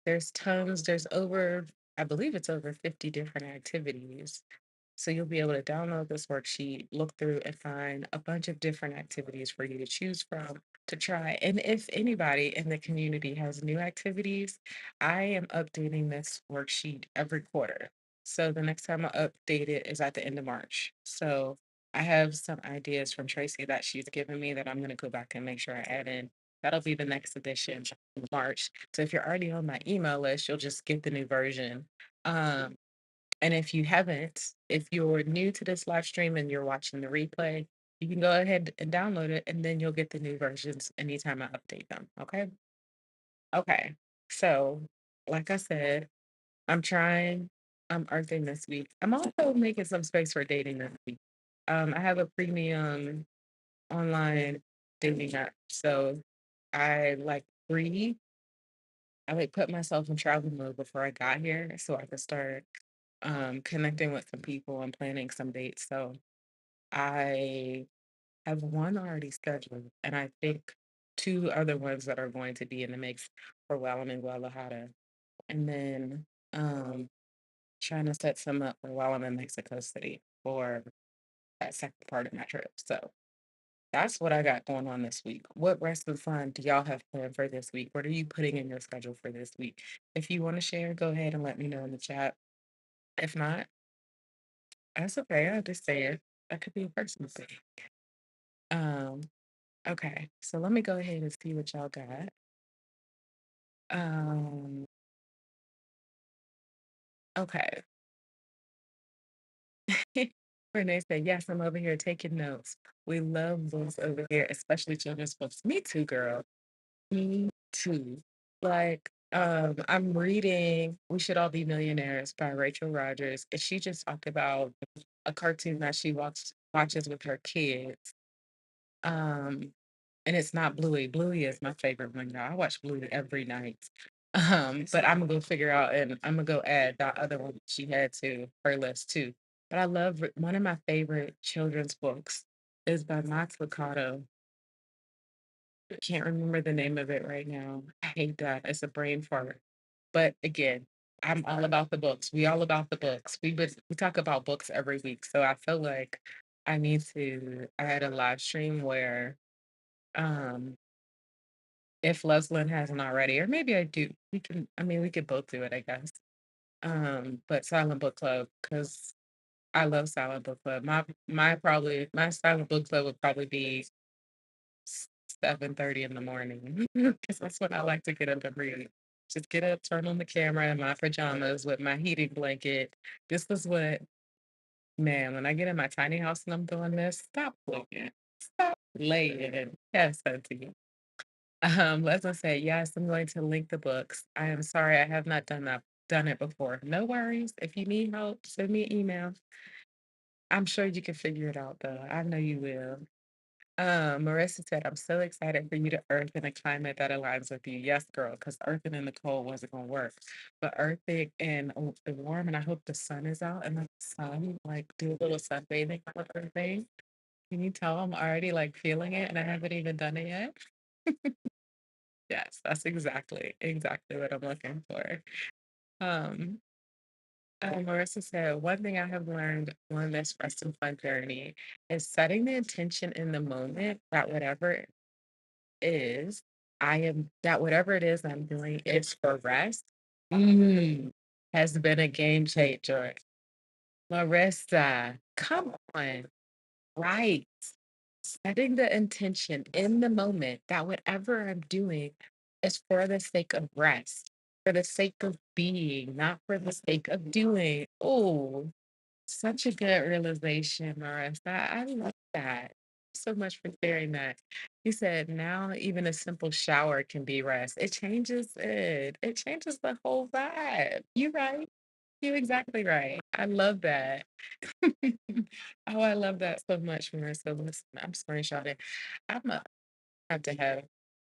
S1: there's over, I believe it's over 50 different activities. So you'll be able to download this worksheet, look through and find a bunch of different activities for you to choose from to try. And if anybody in the community has new activities, I am updating this worksheet every quarter. So the next time I update it is at the end of March. So I have some ideas from Tracy that she's given me that I'm going to go back and make sure I add in. That'll be the next edition in March. So if you're already on my email list, you'll just get the new version. Um, and if you haven't, if you're new to this live stream and you're watching the replay, you can go ahead and download it, and then you'll get the new versions anytime I update them. Okay. Okay. So, like I said, I'm earthing this week. I'm also making some space for dating this week. I have a premium online dating app. So I like breathe. I like put myself in travel mode before I got here so I could start connecting with some people and planning some dates. So I have one already scheduled, and I think two other ones that are going to be in the mix for while I'm in Guadalajara. And then trying to set some up for while I'm in Mexico City for that second part of my trip. So that's what I got going on this week. What rest and fun do y'all have planned for this week? What are you putting in your schedule for this week? If you want to share, go ahead and let me know in the chat. If not, that's okay. I understand. That could be a personal thing. Um, okay. So let me go ahead and see what y'all got. Um, okay. Renee said, yes, I'm over here taking notes. We love books over here, especially children's books. Me too, girl. Me too. Like, I'm reading We Should All Be Millionaires by Rachel Rogers, and she just talked about a cartoon that she watches with her kids. Um, and it's not Bluey. Bluey is my favorite one, y'all. I watch Bluey every night. But I'm gonna go figure out, and I'm gonna go add that other one she had to her list too. But I love one of my favorite children's books is by Max Lucado. I can't remember the name of it right now. I hate that. It's a brain fart. But again, I'm all about the books. We all about the books. We talk about books every week. So I feel like I need to add a live stream where um if Leslin hasn't already, or maybe I do. We could both do it, I guess. But Silent Book Club, because I love Silent Book Club. My Silent Book Club would probably be 7:30 in the morning because that's when I like to get up and read. Just get up, turn on the camera in my pajamas with my heating blanket. This is what, man, when I get in my tiny house and I'm doing this, stop looking. Stop laying. Yes, auntie. Leslie say, yes, I'm going to link the books. I am sorry I have not done it before. No worries. If you need help, send me an email. I'm sure you can figure it out though. I know you will. Marissa said, I'm so excited for you to earth in a climate that aligns with you. Yes, girl, because earthing in the cold wasn't gonna work. But earthing in the warm, and I hope the sun is out and the sun, like do a little sunbathing kind of thing. Can you tell I'm already like feeling it and I haven't even done it yet? Yes, that's exactly what I'm looking for. Um, Marissa said, one thing I have learned on this rest and fun journey is setting the intention in the moment that is, whatever it is I'm doing is for rest, mm, has been a game changer. Marissa, come on. Right. Setting the intention in the moment that whatever I'm doing is for the sake of rest, for the sake of being, not for the sake of doing. Oh, such a good realization, Marissa. I love that. So much for sharing that. You said now even a simple shower can be rest. It changes it. It changes the whole vibe. You right. You're exactly right. I love that. Oh, I love that so much, Marissa. Listen, I'm screenshotting. I'm gonna have to have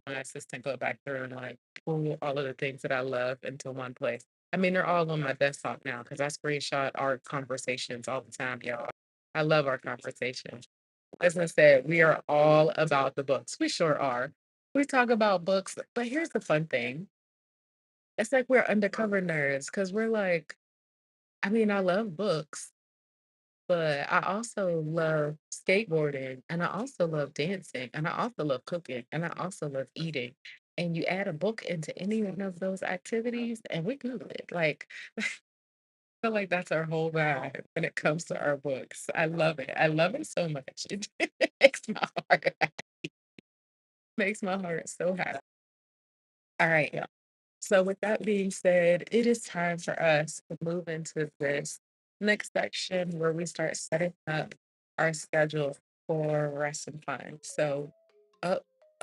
S1: my assistant go back through and like pull all of the things that I love into one place. I mean, they're all on my desktop now because I screenshot our conversations all the time, y'all. I love our conversations. As I said, we are all about the books. We sure are. We talk about books, but here's the fun thing. It's like we're undercover nerds because we're like, I mean, I love books, but I also love skateboarding, and I also love dancing, and I also love cooking, and I also love eating. And you add a book into any one of those activities, and we good. Like, I feel like that's our whole vibe when it comes to our books. I love it. I love it so much. It makes my heart makes my heart so happy. All right, y'all. So with that being said, it is time for us to move into this next section where we start setting up our schedule for rest and fun. So, oh,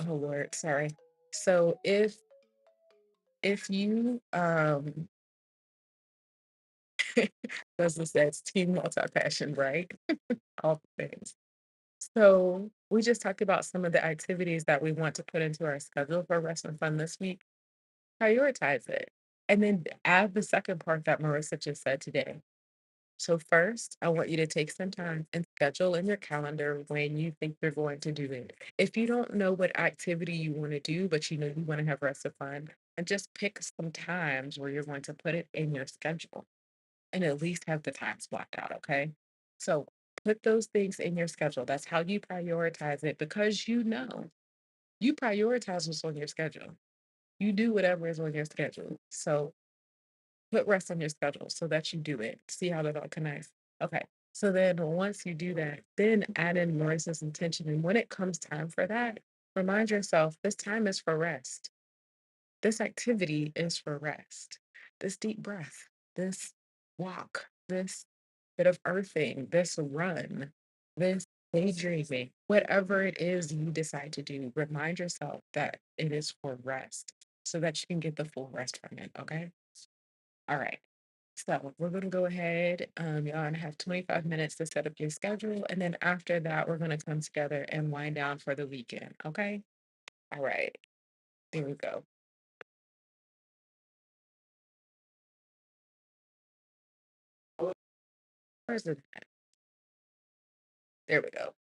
S1: oh Lord, sorry. So if you as it says, team multi-passion, right? All the things. So we just talked about some of the activities that we want to put into our schedule for rest and fun this week. Prioritize it. And then add the second part that Marissa just said today. So first, I want you to take some time and schedule in your calendar when you think you're going to do it. If you don't know what activity you want to do, but you know you want to have rest of fun, and just pick some times where you're going to put it in your schedule and at least have the times blocked out, okay? So put those things in your schedule. That's how you prioritize it because you know you prioritize what's on your schedule. You do whatever is on your schedule. So put rest on your schedule so that you do it. See how that all connects. Okay. So then once you do that, then add in Marissa's intention. And when it comes time for that, remind yourself this time is for rest. This activity is for rest. This deep breath, this walk, this bit of earthing, this run, this daydreaming, whatever it is you decide to do, remind yourself that it is for rest so that you can get the full rest from it. Okay. All right. So we're going to go ahead. Y'all gonna have 25 minutes to set up your schedule. And then after that, we're going to come together and wind down for the weekend. Okay. All right. There we go. Where's the, there we go.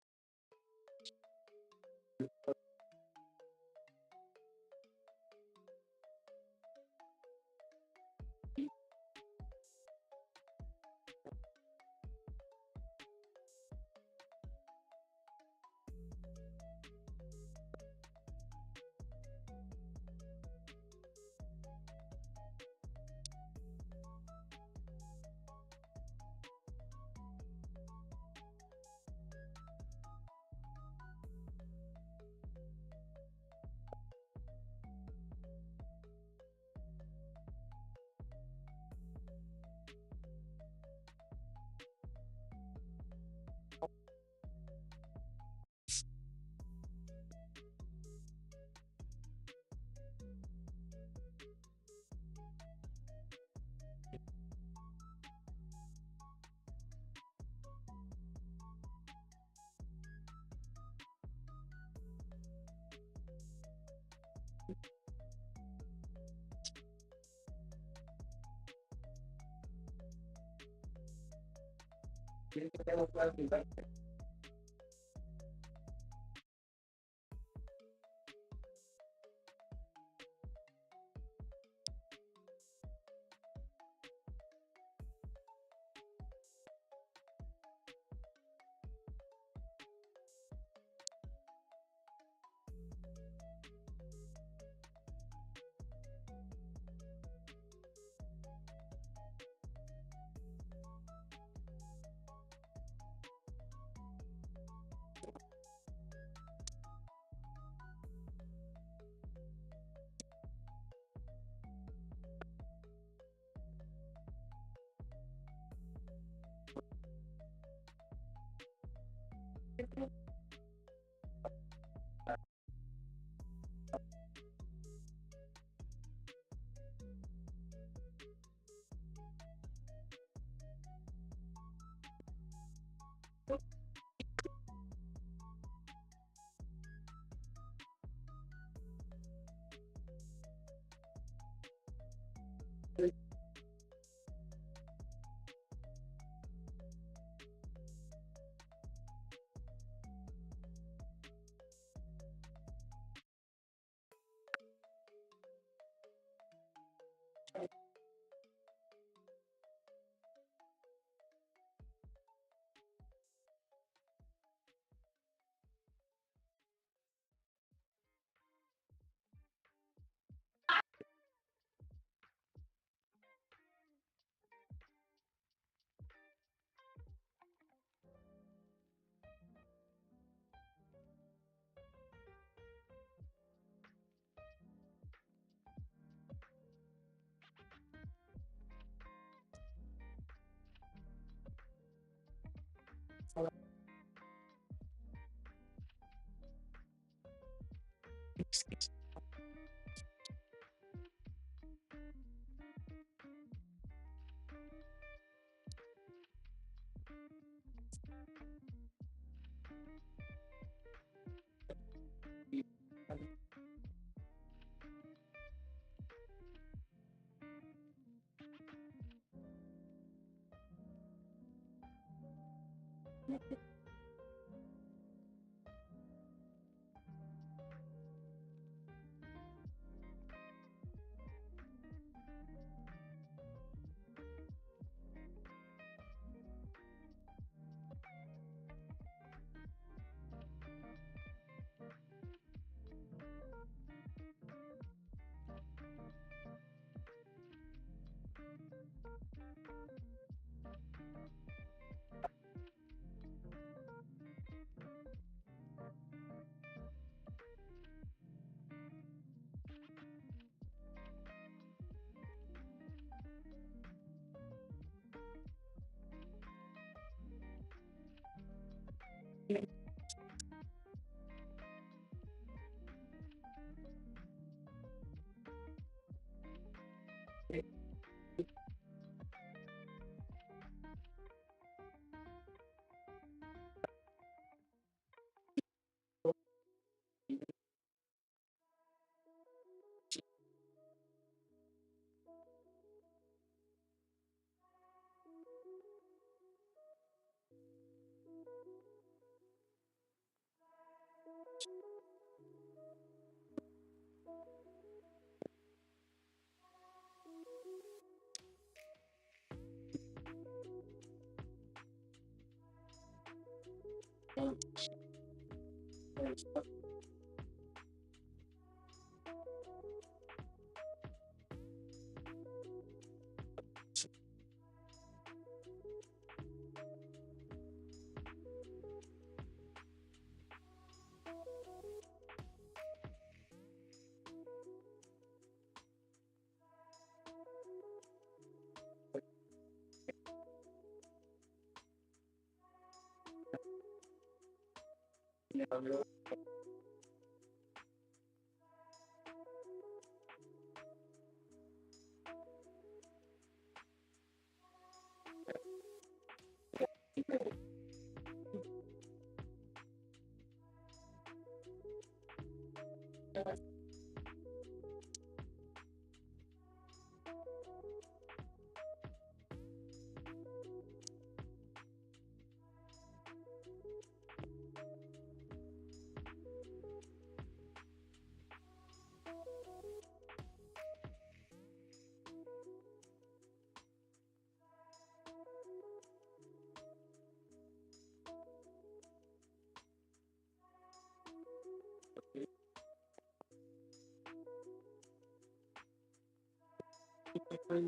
S1: Excuse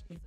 S1: me.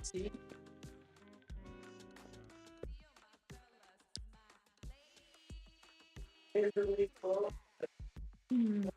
S1: See? It's really cool. Mm.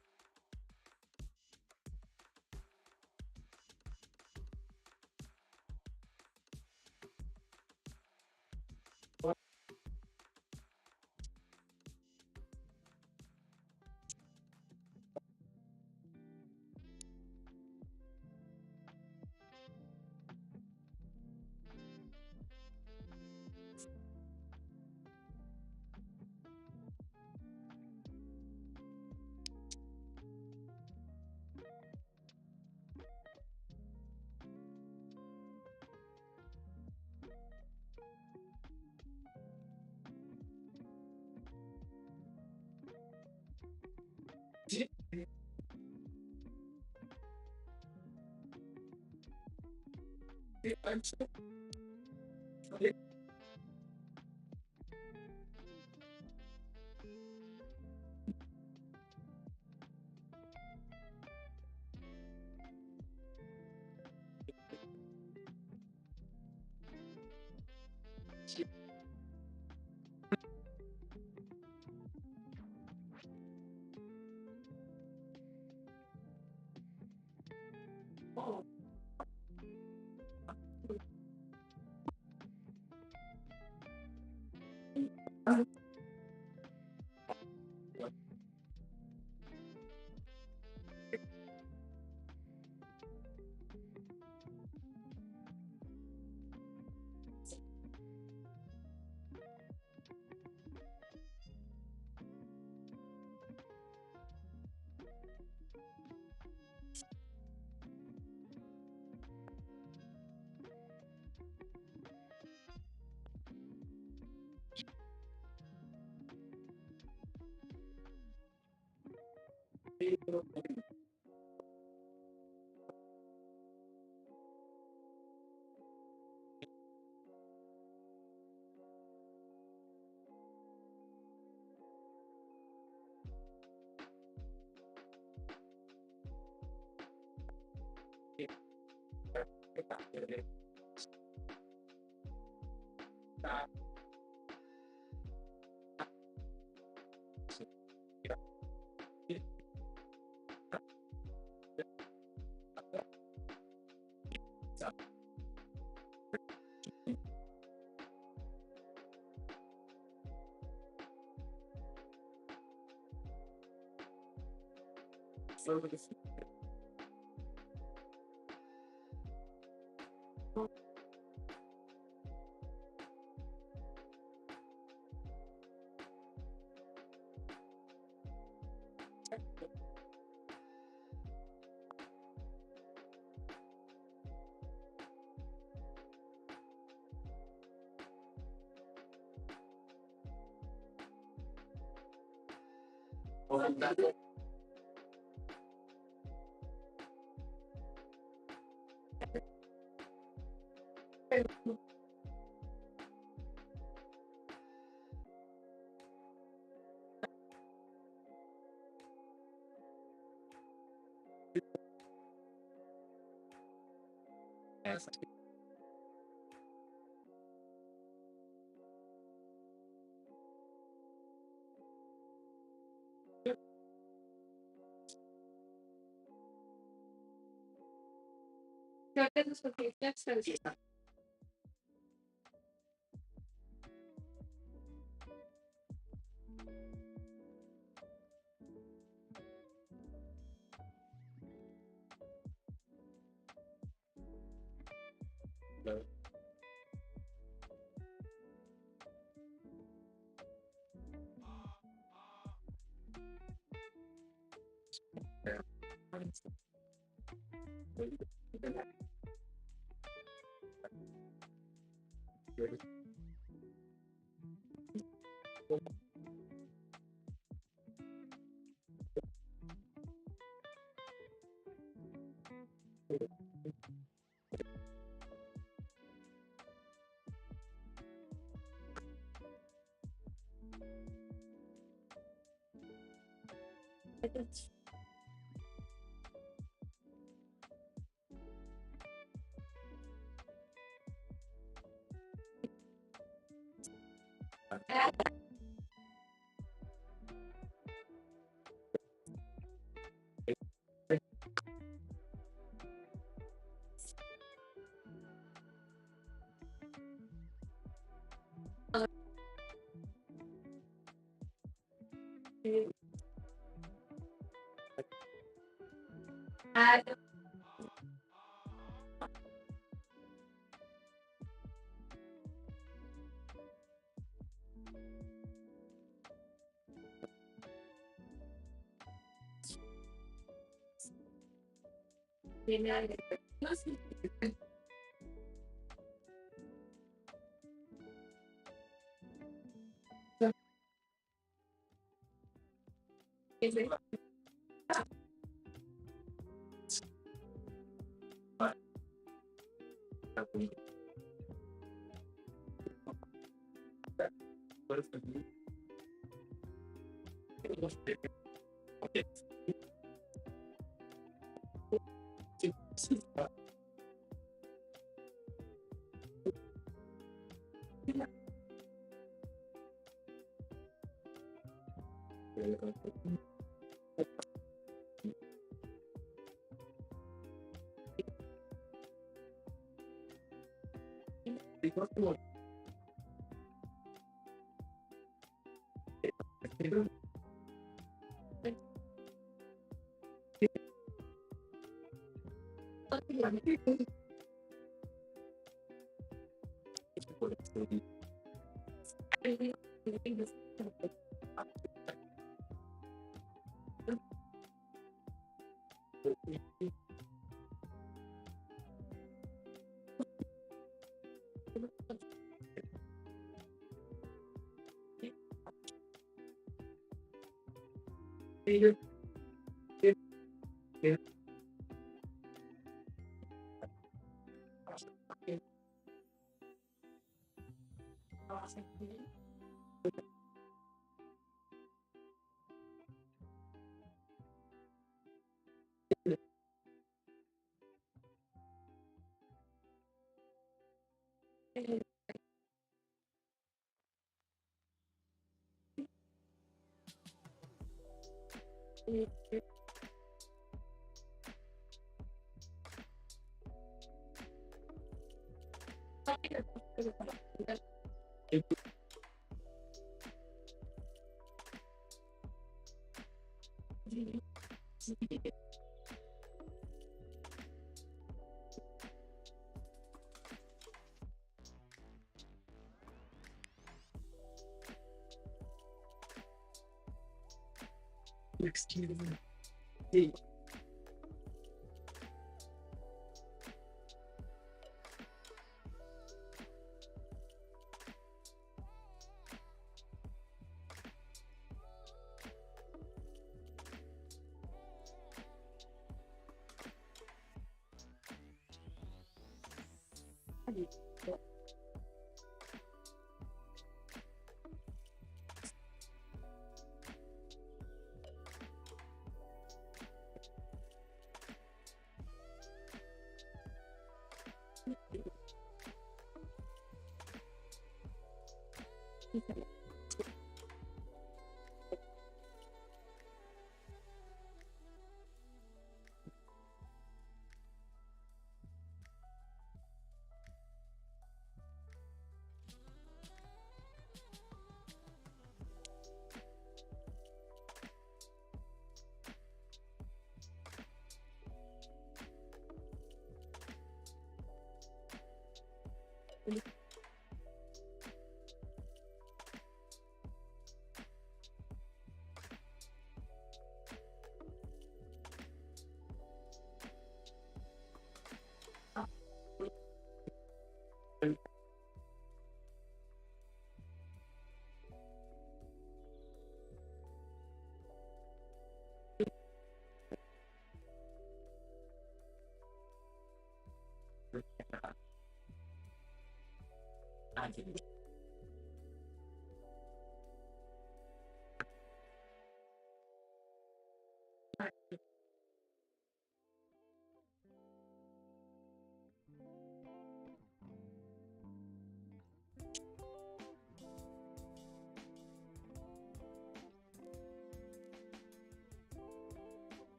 S1: Excuse me.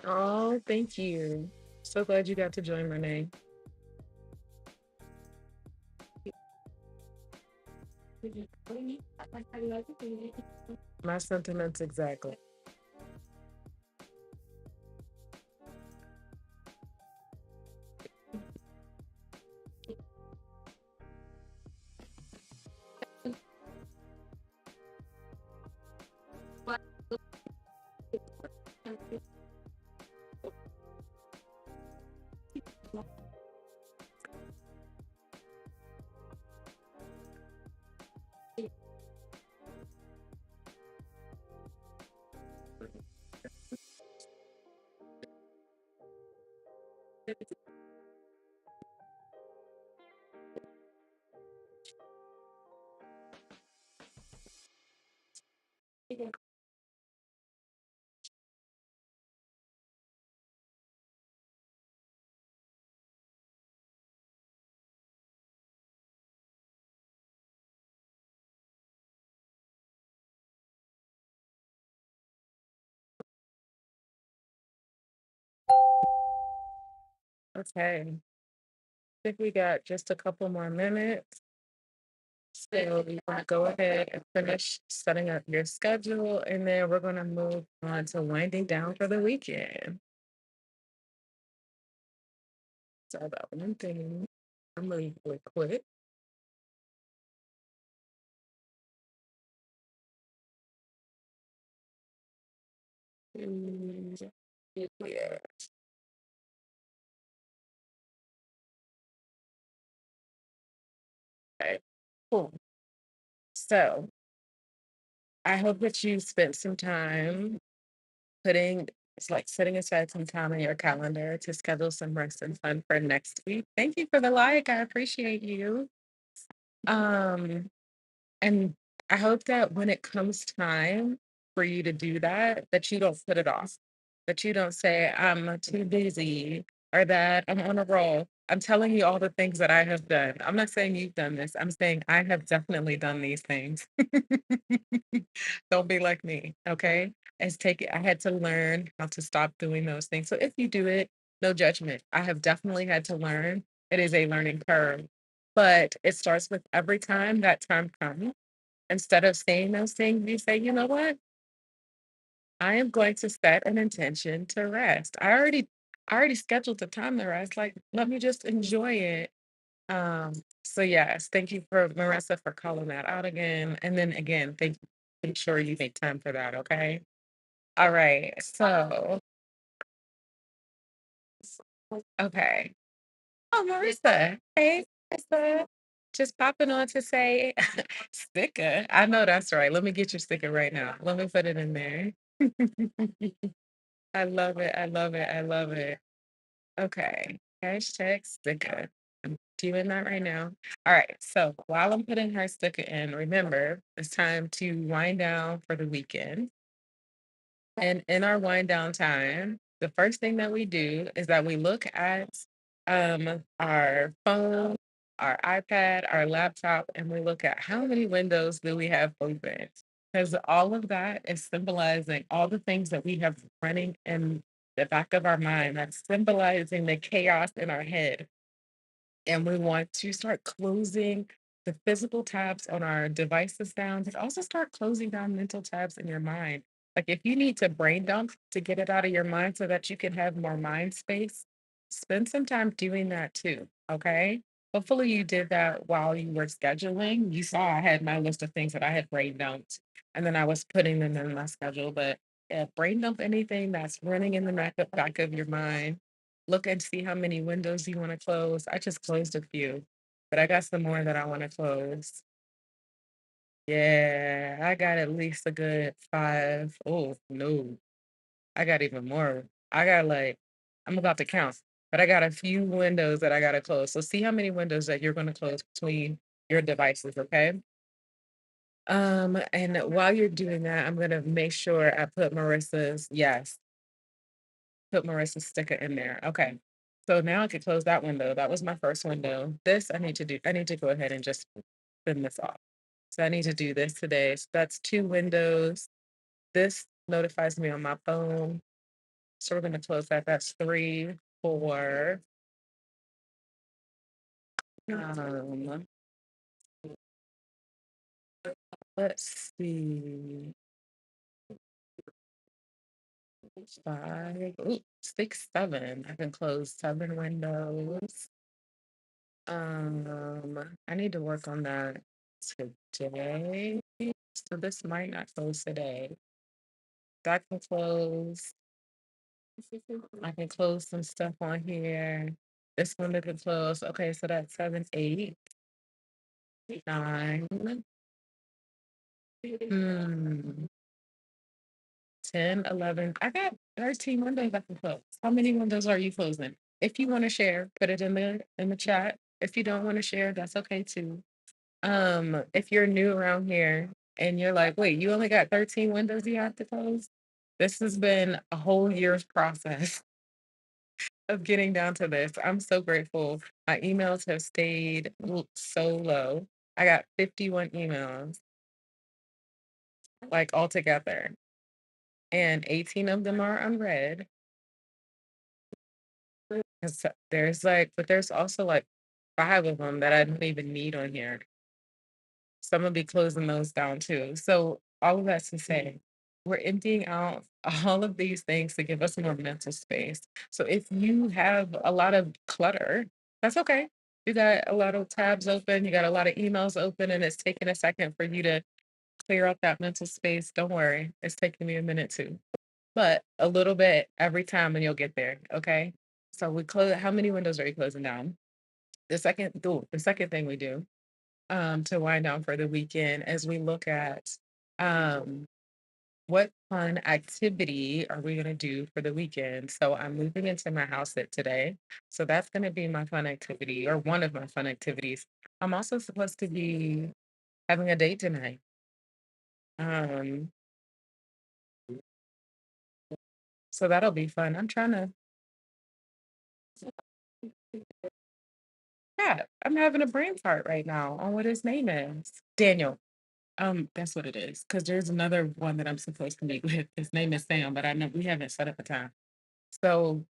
S1: Oh, thank you. So glad you got to join, Renee. My sentiments exactly. Okay. I think we got just a couple more minutes. So we want to go ahead and finish setting up your schedule, and then we're going to move on to winding down for the weekend. So about one thing, I'm really quick. Mm, yeah. Okay. Cool. So I hope that you spent some time putting it's like setting aside some time in your calendar to schedule some rest and fun for next week. Thank you for the like. I appreciate you. Um, and I hope that when it comes time for you to do that, that you don't put it off, that you don't say, I'm too busy or that I'm on a roll. I'm telling you all the things that I have done. I'm not saying you've done this. I'm saying I have definitely done these things. Don't be like me, okay? I had to learn how to stop doing those things. So if you do it, no judgment. I have definitely had to learn. It is a learning curve. But it starts with every time that time comes, instead of saying those things, you say, you know what? I am going to set an intention to rest. I already scheduled the time to rest. Like, let me just enjoy it. Um, so yes, thank you for Marissa for calling that out again. And then again, thank you. Make sure you make time for that, okay? All right. So, okay. Oh, Marissa. Hey, Marissa. Just popping on to say sticker. I know that's right. Let me get your sticker right now. Let me put it in there. I love it. I love it. I love it. Okay. Hashtag sticker. I'm doing that right now. All right. So while I'm putting her sticker in, remember it's time to wind down for the weekend. And in our wind down time, the first thing that we do is that we look at our phone, our iPad, our laptop, and we look at how many windows do we have open. Because all of that is symbolizing all the things that we have running in the back of our mind. That's symbolizing the chaos in our head, and we want to start closing the physical tabs on our devices down, but also start closing down mental tabs in your mind. Like if you need to brain dump to get it out of your mind so that you can have more mind space, spend some time doing that too. Okay. Hopefully you did that while you were scheduling. You saw I had my list of things that I had brain dumped, and then I was putting them in my schedule. But yeah, brain dump anything that's running in the back of your mind. Look and see how many windows you want to close. I just closed a few, but I got some more that I want to close. Yeah, I got at least a good five. Oh, no. I got even more. I got like, I'm about to count, but I got a few windows that I gotta close. So see how many windows that you're gonna close between your devices, okay? And while you're doing that, I'm gonna make sure I put put Marissa's sticker in there. Okay. So now I can close that window. That was my first window. This I need to go ahead and just spin this off. So I need to do this today. So that's two windows. This notifies me on my phone. So we're gonna close that. That's three, four. Um, let's see, five, ooh, six, seven. I can close seven windows. I need to work on that today. So this might not close today. That can close. I can close some stuff on here. This one can close. Okay, so that's seven, eight, nine. Hmm. 10, 11. I got 13 windows I can close. How many windows are you closing? If you want to share, put it in the chat. If you don't want to share, that's okay too. If you're new around here and you're like, wait, you only got 13 windows you have to close? This has been a whole year's process of getting down to this. I'm so grateful. My emails have stayed so low. I got 51 emails, like altogether, and 18 of them are unread. There's like but there's also like 5 of them that I don't even need on here. So I'm gonna be closing those down too. So all of that to say, we're emptying out all of these things to give us more mental space. So if you have a lot of clutter, that's okay. You got a lot of tabs open, you got a lot of emails open, and it's taking a second for you to clear up that mental space. Don't worry, it's taking me a minute too. But a little bit every time and you'll get there. Okay. So we close how many windows are you closing down? The second thing we do to wind down for the weekend as we look at um what fun activity are we gonna do for the weekend? So I'm moving into my house today. So that's gonna be my fun activity or one of my fun activities. I'm also supposed to be having a date tonight. Um, so that'll be fun. I'm trying to yeah, I'm having a brain fart right now on what his name is. Daniel. That's what it is. Because there's another one that I'm supposed to meet with. His name is Sam, but I know we haven't set up a time. So,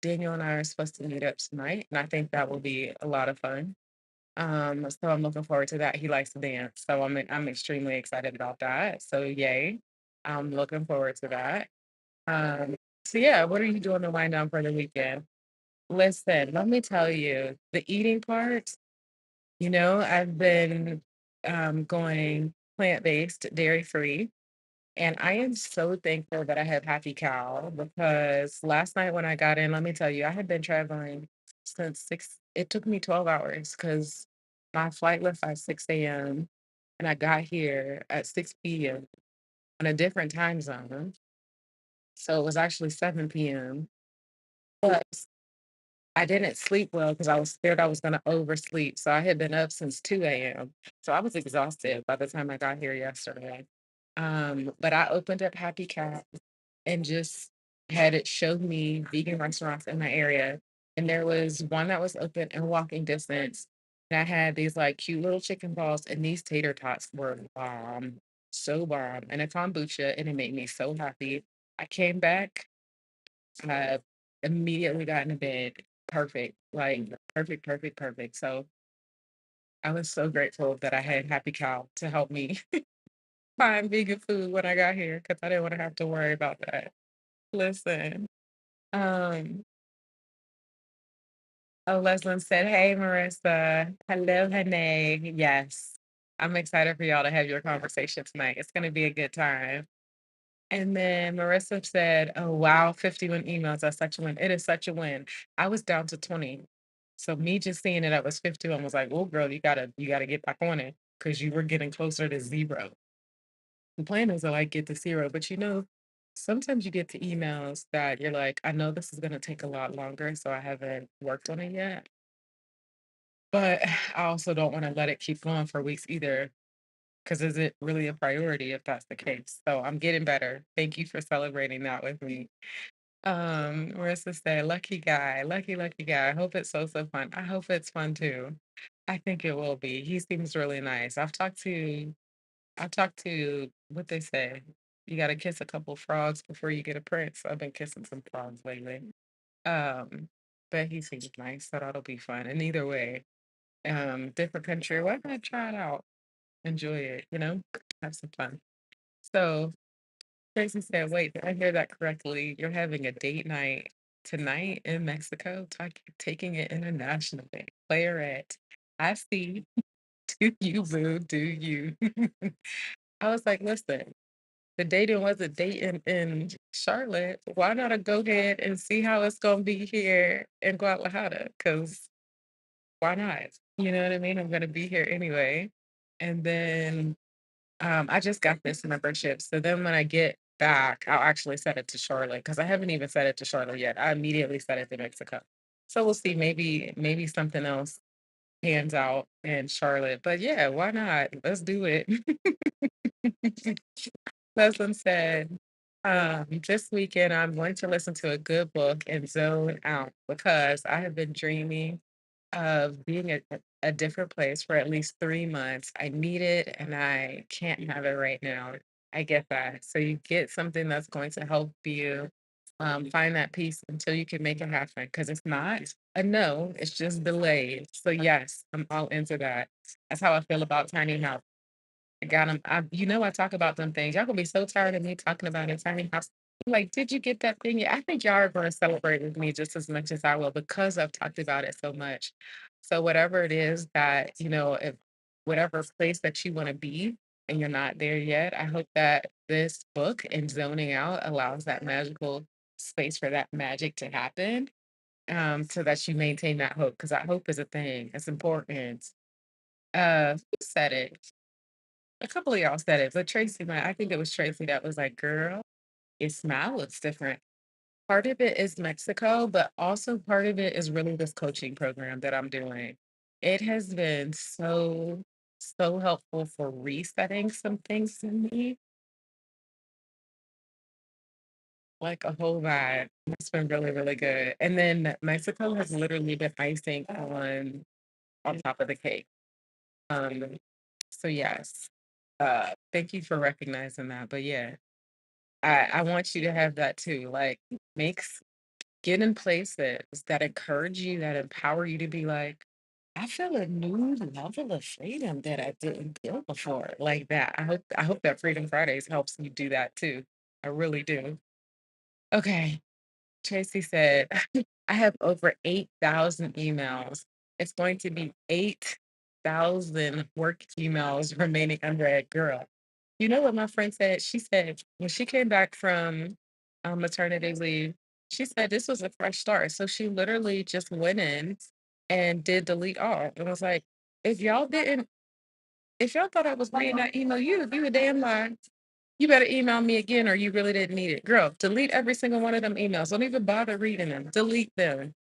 S1: Daniel and I are supposed to meet up tonight, and I think that will be a lot of fun. So I'm looking forward to that. He likes to dance, so I'm extremely excited about that. So yay. I'm looking forward to that. Um, so yeah, what are you doing to wind down for the weekend? Listen, let me tell you, the eating part, I've been going plant-based, dairy-free, and I am so thankful that I have Happy Cow because last night when I got in, let me tell you, I had been traveling since it took me 12 hours because my flight left at 6 a.m. and I got here at 6 p.m. on a different time zone. So it was actually 7 p.m. But I didn't sleep well because I was scared I was gonna oversleep, so I had been up since 2 a.m. So I was exhausted by the time I got here yesterday. But I opened up Happy Cat and just had it show me vegan restaurants in my area, and there was one that was open in walking distance that had these, like, cute little chicken balls, and these tater tots were bomb, so bomb, and a kombucha, and it made me so happy. I came back I immediately got into bed. Perfect. Like perfect, perfect, perfect. So I was so grateful that I had Happy Cow to help me find vegan food when I got here because I didn't want to have to worry about that. Listen, um, Oh, Leslin said, "Hey, Marissa. Hello, honey. Yes, I'm excited for y'all to have your conversation tonight. It's going to be a good time." And then Marissa said, "Oh, wow, 51 emails. That's such a win. It is such a win. I was down to 20. So me just seeing it up was 51 was like, oh, girl, you gotta get back on it because you were getting closer to zero. The plan is to like get to zero, but sometimes you get to emails that you're like, I know this is gonna take a lot longer, so I haven't worked on it yet. But I also don't want to let it keep going for weeks either, because is it really a priority if that's the case? So I'm getting better. Thank you for celebrating that with me. Marissa said, lucky guy, lucky guy. I hope it's so fun. I hope it's fun too. I think it will be. He seems really nice. I've talked to what they say. You gotta kiss a couple frogs before you get a prince. I've been kissing some frogs lately. Um, but he seems nice, so that'll be fun. And either way, different country, why not try it out? Enjoy it, have some fun. So Tracy said, wait, did I hear that correctly? You're having a date night tonight in Mexico, taking it internationally. Playerette. I see. Do you, boo? Do you? I was like, listen, the dating was a date in Charlotte. Why not go ahead and see how it's going to be here in Guadalajara? Because why not? You know what I mean? I'm going to be here anyway. And then I just got this membership. So then when I get back, I'll actually set it to Charlotte because I haven't even set it to Charlotte yet. I immediately set it to Mexico. So we'll see. Maybe something else pans out in Charlotte. But yeah, why not? Let's do it. Leslie said, this weekend I'm going to listen to a good book and zone out because I have been dreaming of being at a different place for at least 3 months. I need it and I can't have it right now. I get that. So you get something that's going to help you find that peace until you can make it happen because it's not a no, it's just delayed. So, yes, I'm all into that. That's how I feel about tiny house. I got them. I talk about them things. Y'all gonna be so tired of me talking about a tiny house. Like, did you get that thing? Yeah, I think y'all are gonna celebrate with me just as much as I will because I've talked about it so much. So whatever it is that, if whatever place that you want to be and you're not there yet, I hope that this book and zoning out allows that magical space for that magic to happen. So that you maintain that hope because that hope is a thing. It's important. Who said it? A couple of y'all said it, but I think it was Tracy that was like, girl, your smile looks different. Part of it is Mexico, but also part of it is really this coaching program that I'm doing. It has been so helpful for resetting some things in me, like a whole vibe. It's been really good. And then Mexico has literally been icing on top of the cake. Um, so yes. Thank you for recognizing that. But yeah, I want you to have that too. Like, makes get in places that encourage you, that empower you to be like, I feel a new level of freedom that I didn't feel before. Like that. I hope that Freedom Fridays helps you do that too. I really do. Okay. Tracy said, I have over 8,000 emails. It's going to be 8,000 work emails remaining unread. Girl, you know what my friend said? She said when she came back from maternity leave, she said this was a fresh start. So she literally just went in and did delete all. It was like, if y'all didn't, if y'all thought I was reading that email, you a damn lie. You better email me again or you really didn't need it. Girl, delete every single one of them emails. Don't even bother reading them. Delete them.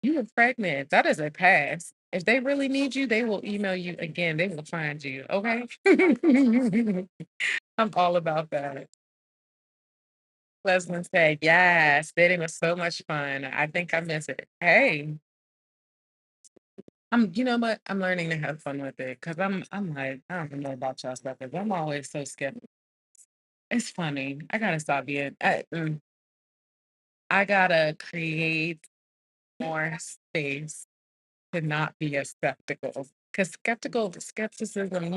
S1: You were pregnant. That is a pass. If they really need you, they will email you again. They will find you. Okay. I'm all about that. Leslie said, yes, dating was so much fun. I think I miss it. Hey, you know what? I'm learning to have fun with it because I'm like, I don't know about y'all stuff, but I'm always so skeptical. It's funny. I gotta stop being, I gotta create more space to not be as skeptical. Because skepticism,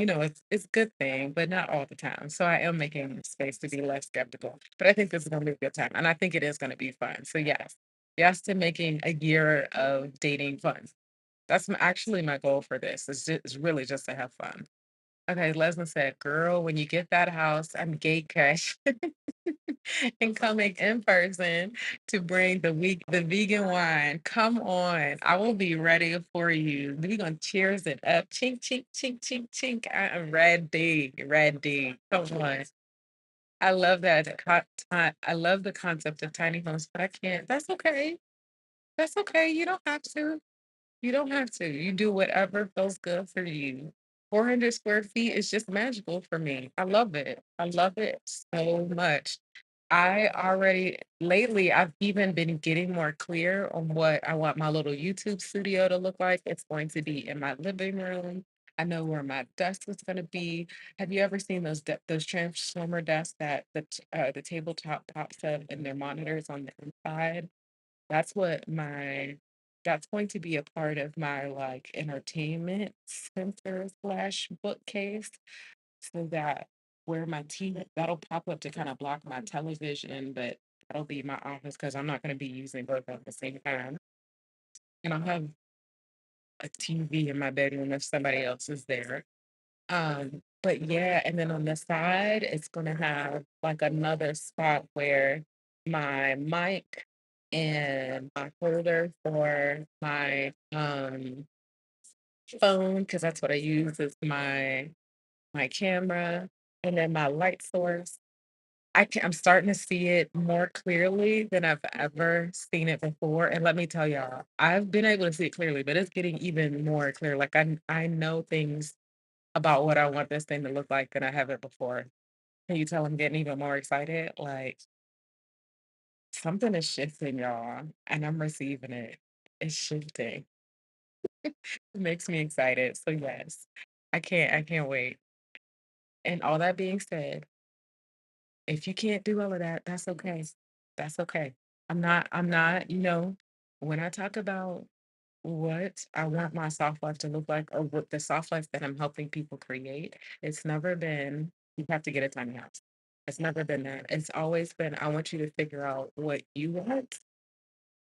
S1: it's a good thing, but not all the time. So I am making space to be less skeptical. But I think this is gonna be a good time. And I think it is gonna be fun. So yes. Yes to making a year of dating fun. That's actually my goal for this. It's really just to have fun. Okay, Leslie said, "Girl, when you get that house, I'm gate cash and coming in person to bring the vegan wine. Come on, I will be ready for you. We're gonna cheers it up. Chink, chink, chink, chink, chink. I am ready, ready. Come on." I love that. I love the concept of tiny homes, but I can't. That's okay. That's okay. You don't have to. You don't have to. You do whatever feels good for you. 400 square feet is just magical for me. I love it. I love it so much. Lately, I've even been getting more clear on what I want my little YouTube studio to look like. It's going to be in my living room. I know where my desk is going to be. Have you ever seen those transformer desks that the tabletop pops up and their monitors on the inside? That's what my that's going to be a part of my, like, entertainment center slash bookcase so that where my TV that'll pop up to kinda block my television, but that'll be my office because 'cause I'm not gonna be using both at the same time, and I'll have a TV in my bedroom if somebody else is there. But yeah, and then on the side, it's gonna have like another spot where my mic and my holder for my phone, because that's what I use as my camera, and then my light source. I'm starting to see it more clearly than I've ever seen it before. And let me tell y'all, I've been able to see it clearly, but it's getting even more clear. Like I know things about what I want this thing to look like than I have it before. Can you tell I'm getting even more excited? Like something is shifting, y'all, and I'm receiving it. It's shifting. It makes me excited. So yes, I can't wait. And all that being said, if you can't do all of that, that's okay. That's okay. I'm not, when I talk about what I want my soft life to look like or what the soft life that I'm helping people create, it's never been you have to get a tiny house. It's never been that. It's always been I want you to figure out what you want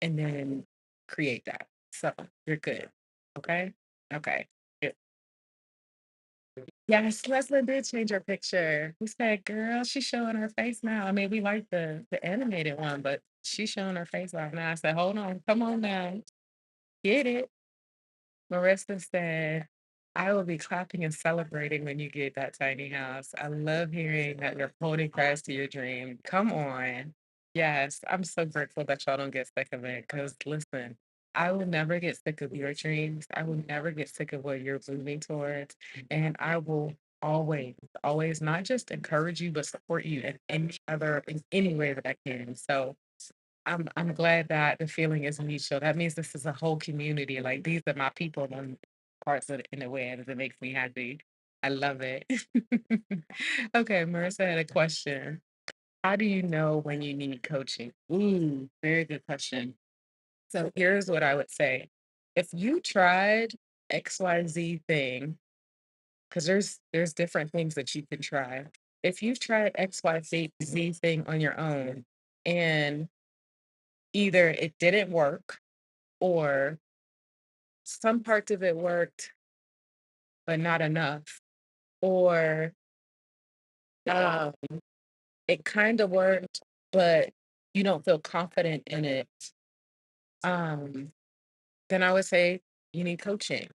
S1: and then create that. So you're good. Okay? Okay. Good. Yes, Leslie did change her picture. We said, girl, she's showing her face now. I mean, we like the animated one, but she's showing her face off now. I said, hold on, come on now. Get it. Marissa said, I will be clapping and celebrating when you get that tiny house. I love hearing that you're holding fast to your dream. Come on. Yes, I'm so grateful that y'all don't get sick of it. Because listen, I will never get sick of your dreams. I will never get sick of what you're moving towards. And I will always, always not just encourage you, but support you in any way that I can. So I'm glad that the feeling is mutual. That means this is a whole community. Like these are my people and parts of it in a way that makes me happy. I love it. Okay, Marissa had a question. How do you know when you need coaching? Ooh, very good question. So here's what I would say. If you tried XYZ thing, because there's different things that you can try. If you've tried XYZ thing on your own and either it didn't work or some parts of it worked, but not enough, or um, it kind of worked, but you don't feel confident in it, um, then I would say you need coaching.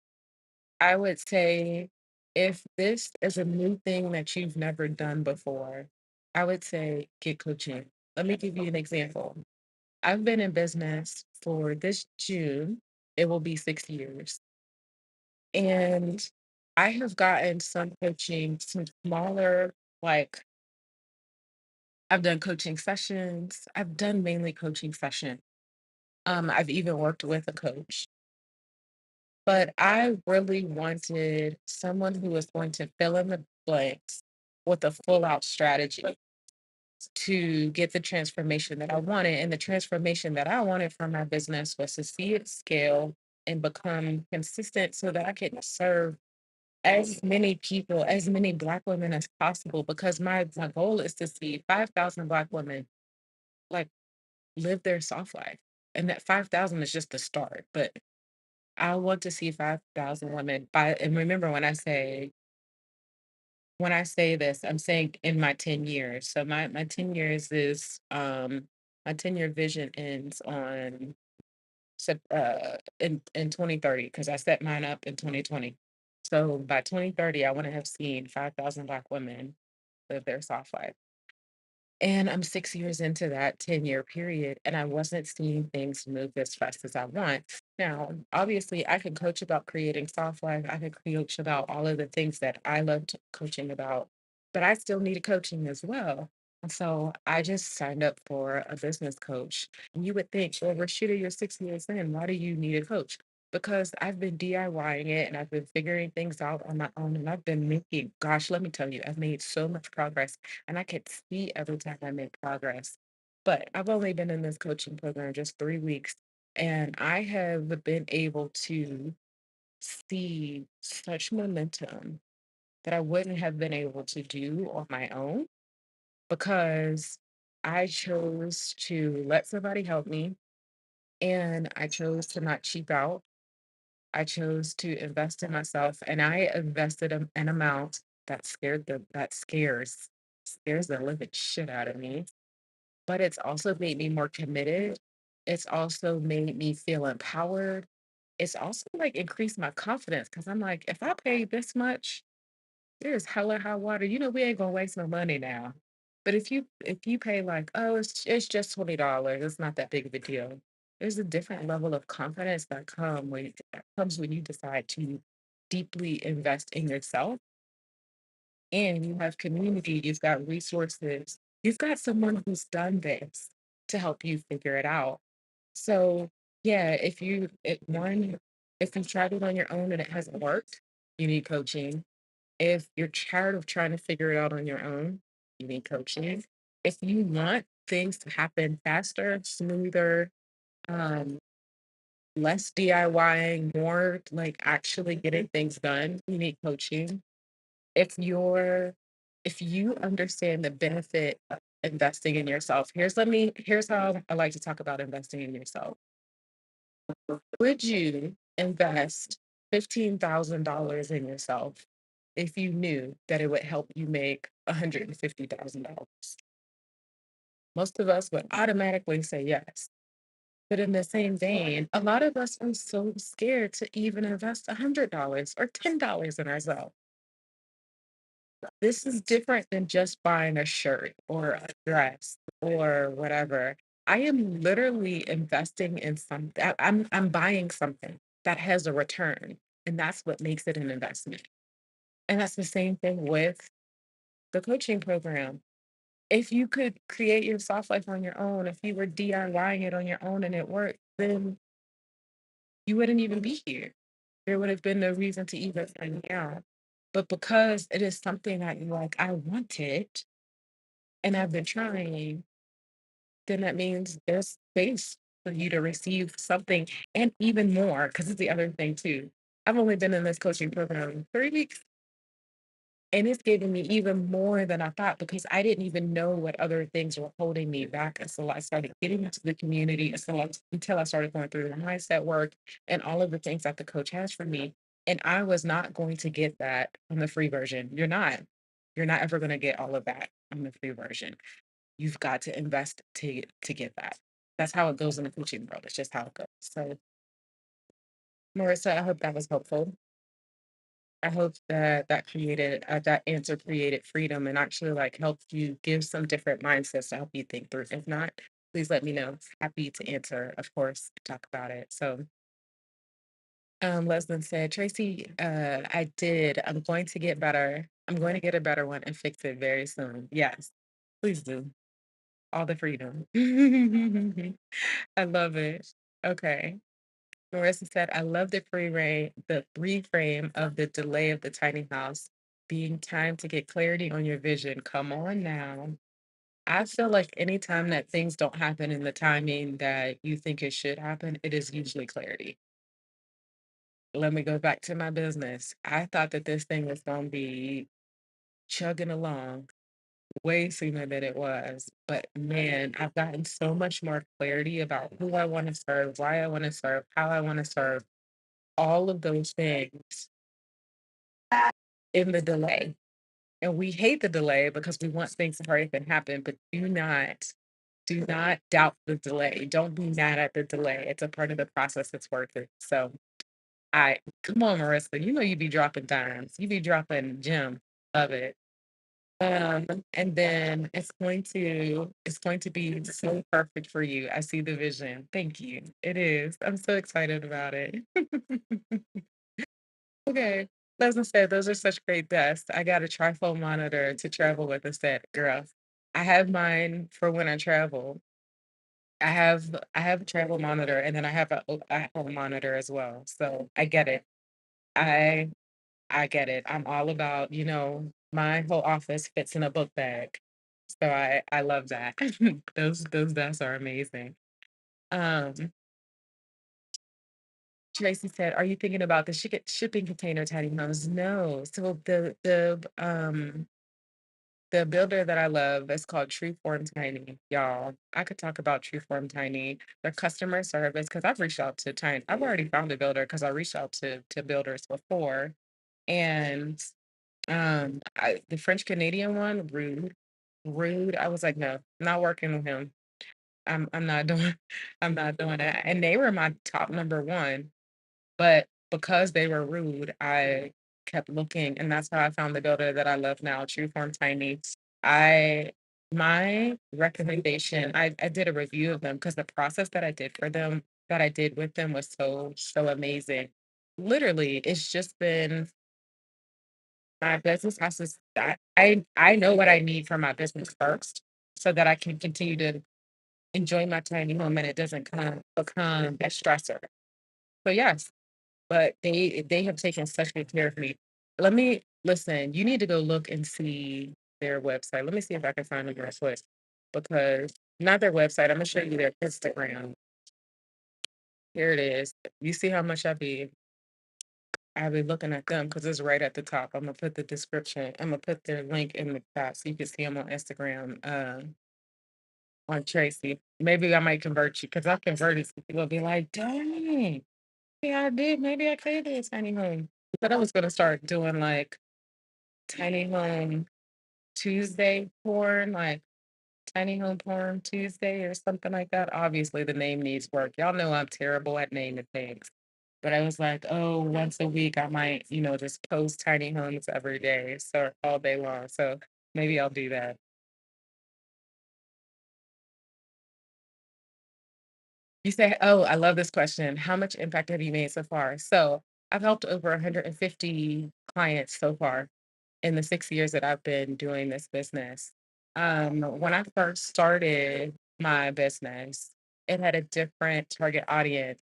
S1: I would say if this is a new thing that you've never done before, I would say get coaching. Let me give you an example. I've been in business for this June, it will be 6 years. And I have gotten some coaching, some smaller, like I've done coaching sessions. I've done mainly coaching sessions. I've even worked with a coach, but I really wanted someone who was going to fill in the blanks with a full out strategy to get the transformation that I wanted. And the transformation that I wanted from my business was to see it scale and become consistent so that I could serve as many people, as many Black women as possible, because my goal is to see 5,000 Black women like live their soft life. and that 5,000 is just the start, but I want to see 5,000 women by, and remember when I say this, I'm saying in my 10 years. So my 10 years is my 10-year vision ends on in 2030 because I set mine up in 2020. So by 2030, I want to have seen 5,000 Black women live their soft life. And I'm 6 years into that 10-year period, and I wasn't seeing things move as fast as I want. Now, obviously, I could coach about creating soft life. I could coach about all of the things that I loved coaching about, but I still needed coaching as well. And so I just signed up for a business coach. And you would think, well, Rashida, you're 6 years in. Why do you need a coach? Because I've been DIYing it and I've been figuring things out on my own. And I've been making, gosh, let me tell you, I've made so much progress and I could see every time I make progress. But I've only been in this coaching program just 3 weeks, and I have been able to see such momentum that I wouldn't have been able to do on my own because I chose to let somebody help me and I chose to not cheap out. I chose to invest in myself and I invested an amount that scares the living shit out of me, but it's also made me more committed. It's also made me feel empowered. It's also like increased my confidence because I'm like, if I pay this much, there's hella high water. We ain't gonna waste no money now. But if you pay like, oh, it's just $20, it's not that big of a deal. There's a different level of confidence that comes when you decide to deeply invest in yourself and you have community, you've got resources, you've got someone who's done this to help you figure it out. So, yeah, if you've tried it on your own and it hasn't worked, you need coaching. If you're tired of trying to figure it out on your own, you need coaching. If you want things to happen faster, smoother, um, less DIYing, more like actually getting things done, you need coaching. if you're if you understand the benefit of investing in yourself, here's how I like to talk about investing in yourself. Would you invest $15,000 in yourself if you knew that it would help you make $150,000? Most of us would automatically say yes. But in the same vein, a lot of us are so scared to even invest $100 or $10 in ourselves. This is different than just buying a shirt or a dress or whatever. I am literally investing in something. I'm buying something that has a return, and that's what makes it an investment. And that's the same thing with the coaching program. If you could create your soft life on your own, if you were DIYing it on your own and it worked, then you wouldn't even be here. There would have been no reason to even find out. But because it is something that you like, I want it, and I've been trying, then that means there's space for you to receive something and even more. Because it's the other thing too. I've only been in this coaching program 3 weeks, and it's given me even more than I thought because I didn't even know what other things were holding me back until I started getting into the community, until I started going through the mindset work and all of the things that the coach has for me. And I was not going to get that on the free version. You're not. You're not ever going to get all of that on the free version. You've got to invest to get that. That's how it goes in the coaching world. It's just how it goes. So, Marissa, I hope that was helpful. I hope that that answer created freedom and actually like helped you give some different mindsets to help you think through. If not, please let me know. Happy to answer, of course, talk about it. So, Leslin said, Tracy, I did. I'm going to get better. I'm going to get a better one and fix it very soon. Yes, please do. All the freedom. I love it. Okay. Marissa said, I love the reframe of the delay of the tiny house being time to get clarity on your vision. Come on now. I feel like anytime that things don't happen in the timing that you think it should happen, it is usually clarity. Let me go back to my business. I thought that this thing was going to be chugging along. way sooner than it was. But man, I've gotten so much more clarity about who I want to serve, why I want to serve, how I want to serve, all of those things in the delay. And we hate the delay because we want things to hurry up and happen, but do not doubt the delay. Don't be mad at the delay. It's a part of the process. It's worth it. So I come on, Marissa. You know you be dropping dimes. You be dropping gems. Love it. Um, and then it's going to be so perfect for you. I see the vision. Thank you. It is. I'm so excited about it. Okay. As I said, those are such great desks. I got a trifold monitor to travel with instead, girl. I have mine for when I travel. I have a travel monitor and then I have a home monitor as well. So I get it. I I get it. I'm all about, my whole office fits in a book bag. So I love that. Those desks are amazing. Um, Tracy said, "Are you thinking about the shipping container tiny homes?" No. So the builder that I love is called Treeform Tiny, y'all. I could talk about Treeform Tiny, their customer service, because I've reached out to Tiny. I've already found a builder because I reached out to builders before. And the French Canadian one, rude. Rude. I was like, no, I'm not working with him. I'm not doing I'm not doing that. And they were my top number one. But because they were rude, I kept looking, and that's how I found the builder that I love now, Trueform Tiny. I my recommendation, I did a review of them because the process that I did with them was so, so amazing. Literally, it's just been my business has to I know what I need for my business first so that I can continue to enjoy my tiny home and it doesn't become a stressor. So yes, but they have taken such good care of me. Let me listen, you need to go look and see their website. Let me see if I can find them real quick because not their website. I'm gonna show you their Instagram. Here it is. You see how much I be looking at them because it's right at the top. I'm gonna put the description. I'm gonna put their link in the chat so you can see them on Instagram. On Tracy. Maybe I might convert you because I converted. Some people will be like, "Dang, yeah, I did. Maybe I could do a tiny home." But I was gonna start doing like tiny home Tuesday porn, like tiny home porn Tuesday or something like that. Obviously, the name needs work. Y'all know I'm terrible at naming things. But I was like, oh, once a week I might, just post tiny homes every day, so all day long. So maybe I'll do that. You say, oh, I love this question. How much impact have you made so far? So I've helped over 150 clients so far in the 6 years that I've been doing this business. When I first started my business, it had a different target audience.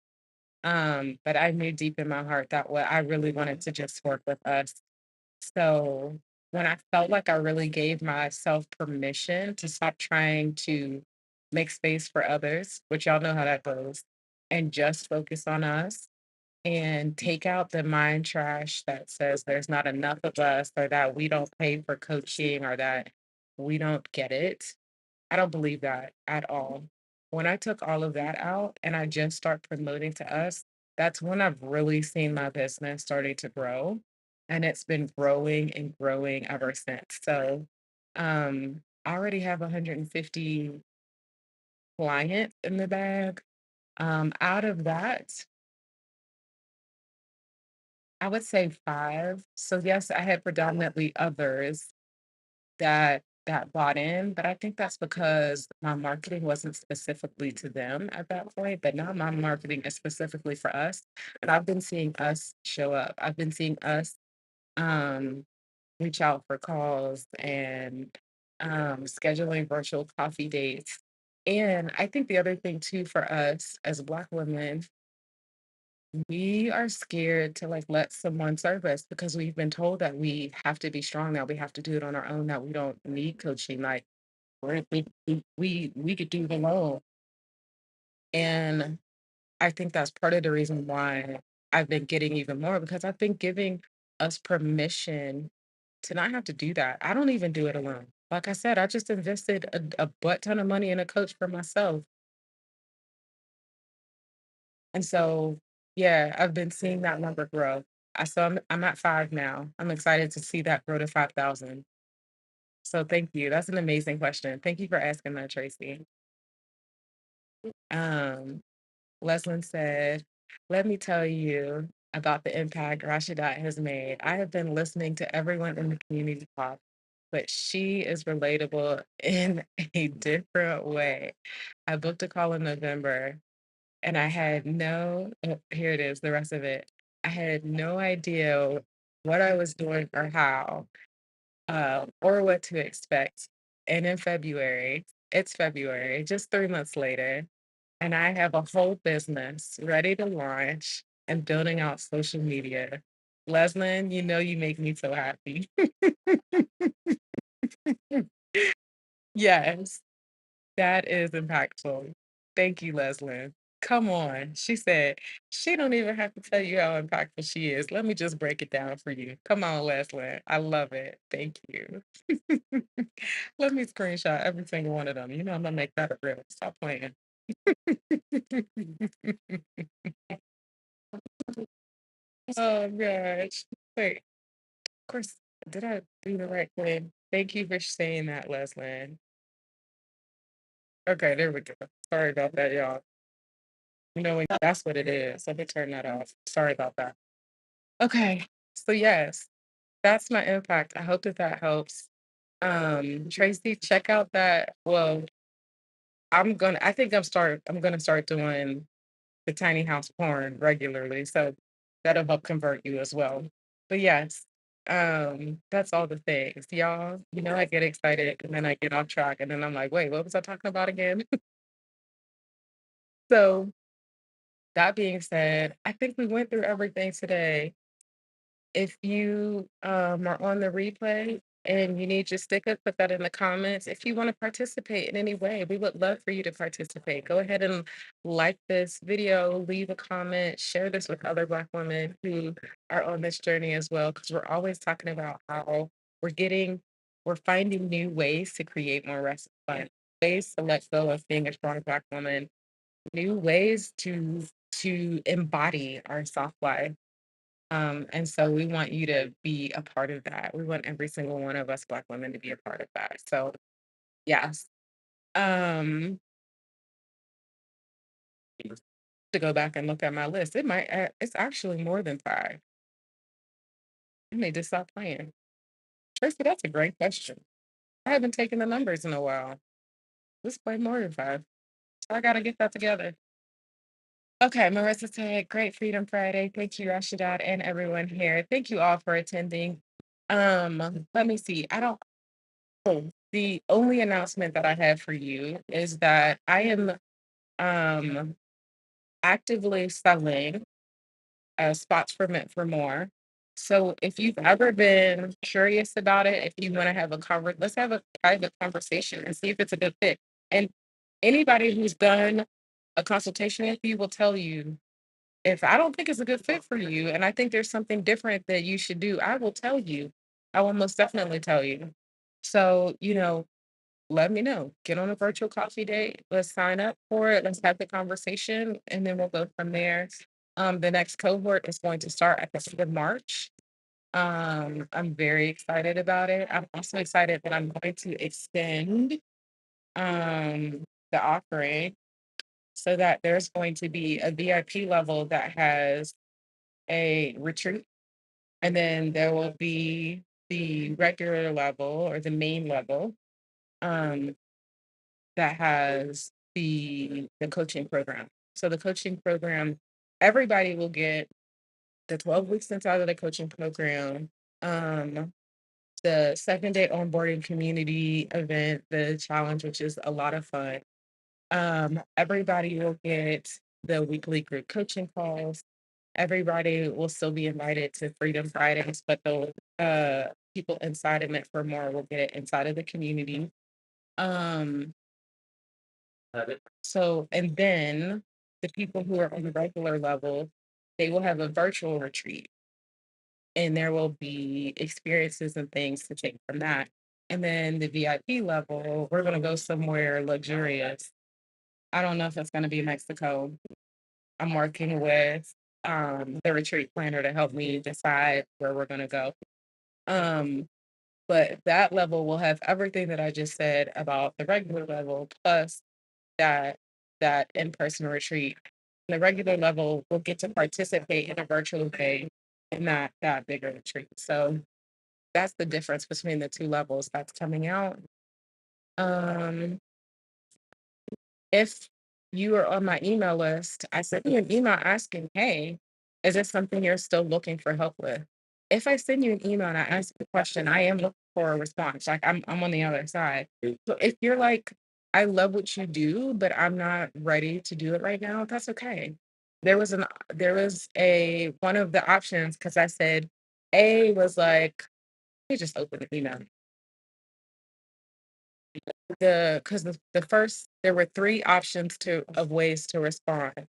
S1: But I knew deep in my heart that what I really wanted to just work with us. So when I felt like I really gave myself permission to stop trying to make space for others, which y'all know how that goes, and just focus on us and take out the mind trash that says there's not enough of us or that we don't pay for coaching or that we don't get it. I don't believe that at all. When I took all of that out and I just start promoting to us, that's when I've really seen my business starting to grow. And it's been growing and growing ever since. So I already have 150 clients in the bag. Out of that, I would say five. So yes, I had predominantly others that bought in, but I think that's because my marketing wasn't specifically to them at that point, but now my marketing is specifically for us, and I've been seeing us show up. I've been seeing us, um, reach out for calls and, scheduling virtual coffee dates, and I think the other thing too for us as Black women, we are scared to, like, let someone serve us because we've been told that we have to be strong, that we have to do it on our own, that we don't need coaching, like, we could do it alone. And I think that's part of the reason why I've been getting even more because I've been giving us permission to not have to do that. I don't even do it alone. Like I said, I just invested a butt ton of money in a coach for myself. And so, yeah, I've been seeing that number grow. I'm at 5 now. I'm excited to see that grow to 5,000. So thank you. That's an amazing question. Thank you for asking that, Tracy. Um, Leslin said, "Let me tell you about the impact Rashidat has made. I have been listening to everyone in the community talk, but she is relatable in a different way. I booked a call in November and I had here it is, the rest of it. I had no idea what I was doing or how, or what to expect. And in February, it's February, just 3 months later, and I have a whole business ready to launch and building out social media. Leslin, you know you make me so happy." Yes, that is impactful. Thank you, Leslin. Come on. She said, she don't even have to tell you how impactful she is. Let me just break it down for you. Come on, Leslin. I love it. Thank you. Let me screenshot every single one of them. You know I'm gonna make that a reel. Stop playing. Oh gosh. Wait, of course, did I do the right thing? Thank you for saying that, Leslin. Okay, there we go. Sorry about that, y'all. You know, that's what it is. Let me turn that off. Sorry about that. Okay. So yes, that's my impact. I hope that that helps. Tracy, check out that. Well, I'm gonna start doing the tiny house porn regularly. So that'll help convert you as well. But yes, that's all the things. Y'all, you know, I get excited and then I get off track and then I'm like, wait, what was I talking about again? So that being said, I think we went through everything today. If you are on the replay and you need your sticker, put that in the comments. If you want to participate in any way, we would love for you to participate. Go ahead and like this video, leave a comment, share this with other Black women who are on this journey as well, because we're always talking about how we're getting, we're finding new ways to create more rest, ways to let go of being a strong Black woman, new ways to embody our soft life, and so we want you to be a part of that. We want every single one of us Black women to be a part of that. So yes. Um, to go back and look at my list, it's actually more than five. I need to stop playing. Tracy, that's a great question. I haven't taken the numbers in a while. Let's play more than five. So I gotta get that together. Okay, Marissa said, great Freedom Friday. Thank you, Rashidad, and everyone here. Thank you all for attending. Let me see. I don't The only announcement that I have for you is that I am um, actively selling spots for Meant for More. So if you've ever been curious about it, if you want to have let's have a private conversation and see if it's a good fit. And anybody who's done a consultation with you will tell you, if I don't think it's a good fit for you and I think there's something different that you should do, I will tell you. I will most definitely tell you. So, let me know. Get on a virtual coffee date. Let's sign up for it. Let's have the conversation, and then we'll go from there. The next cohort is going to start at the end of March. I'm very excited about it. I'm also excited that I'm going to extend the offering so that there's going to be a VIP level that has a retreat, and then there will be the regular level or the main level. Um, that has the coaching program. So the coaching program, everybody will get the 12 weeks inside of the coaching program, um, the 7-day onboarding community event, the challenge, which is a lot of fun. Everybody will get the weekly group coaching calls. Everybody will still be invited to Freedom Fridays, but the people inside of it for more will get it inside of the community. Um, So, and then the people who are on the regular level, they will have a virtual retreat and there will be experiences and things to take from that. And then the VIP level, we're going to go somewhere luxurious. I don't know if it's going to be Mexico. I'm working with the retreat planner to help me decide where we're going to go. Um, but that level will have everything that I just said about the regular level, plus that in-person retreat. The regular level will get to participate in a virtual way in that bigger retreat. So that's the difference between the two levels that's coming out. Um, if you are on my email list, I sent you an email asking, hey, is this something you're still looking for help with? If I send you an email and I ask you a question, I am looking for a response. Like I'm on the other side. So if you're like, I love what you do, but I'm not ready to do it right now, that's okay. There was a one of the options because I said A was like, let me just open the email. The first there were 3 options to of ways to respond.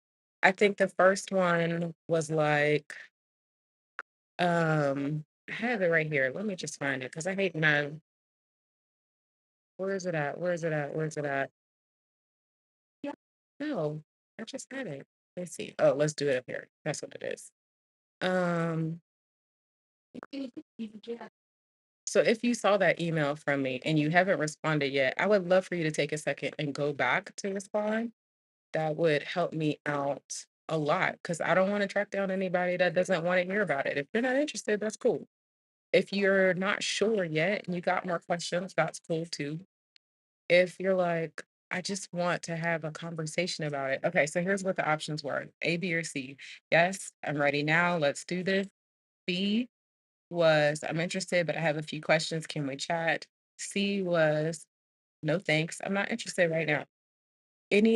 S1: I think the first one was like, I have it right here. Let me just find it because I hate when I where is it at? Where is it at? Where is it at? Yeah. No, I just had it. Let's see. Oh, let's do it up here. That's what it is. Um, so if you saw that email from me and you haven't responded yet, I would love for you to take a second and go back to respond. That would help me out a lot because I don't want to track down anybody that doesn't want to hear about it. If you're not interested, that's cool. If you're not sure yet and you got more questions, that's cool too. If you're like, I just want to have a conversation about it. Okay, so here's what the options were: A, B, or C. Yes, I'm ready now. Let's do this. B was, I'm interested, but I have a few questions. Can we chat? C was, no thanks. I'm not interested right now.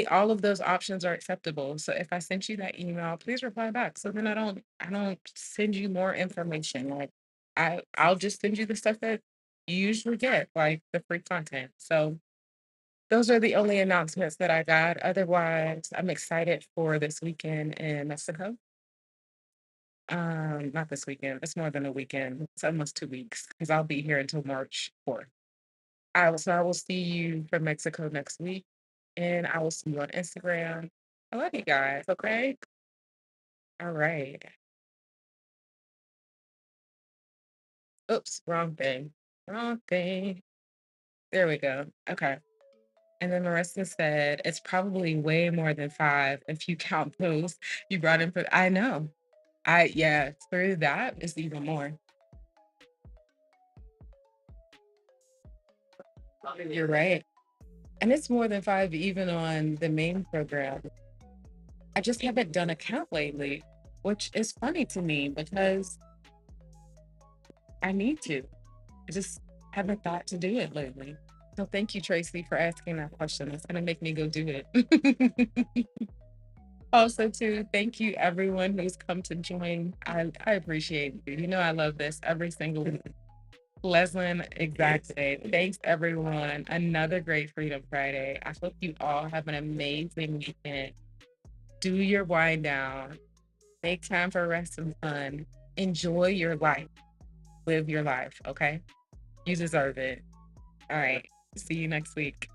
S1: All of those options are acceptable. So if I sent you that email, please reply back. So then I don't send you more information. Like I'll just send you the stuff that you usually get, like the free content. So those are the only announcements that I got. Otherwise, I'm excited for this weekend in Mexico. Not this weekend. It's more than a weekend. It's almost 2 weeks because I'll be here until March 4th. I will see you from Mexico next week, and I will see you on Instagram. I love you guys, okay? All right. Oops, wrong thing. Wrong thing. There we go. Okay. And then Marissa said it's probably way more than 5 if you count those you brought in for I know. Yeah, through that is even more. You're right. And it's more than 5 even on the main program. I just haven't done a count lately, which is funny to me because I need to. I just haven't thought to do it lately. So thank you, Tracy, for asking that question. It's gonna make me go do it. Also, too, thank you everyone who's come to join. I appreciate you. You know I love this every single week. Pleasant exact day. Thanks everyone. Another great Freedom Friday. I hope you all have an amazing weekend. Do your wind down. Make time for rest and fun. Enjoy your life. Live your life. Okay. You deserve it. All right. See you next week.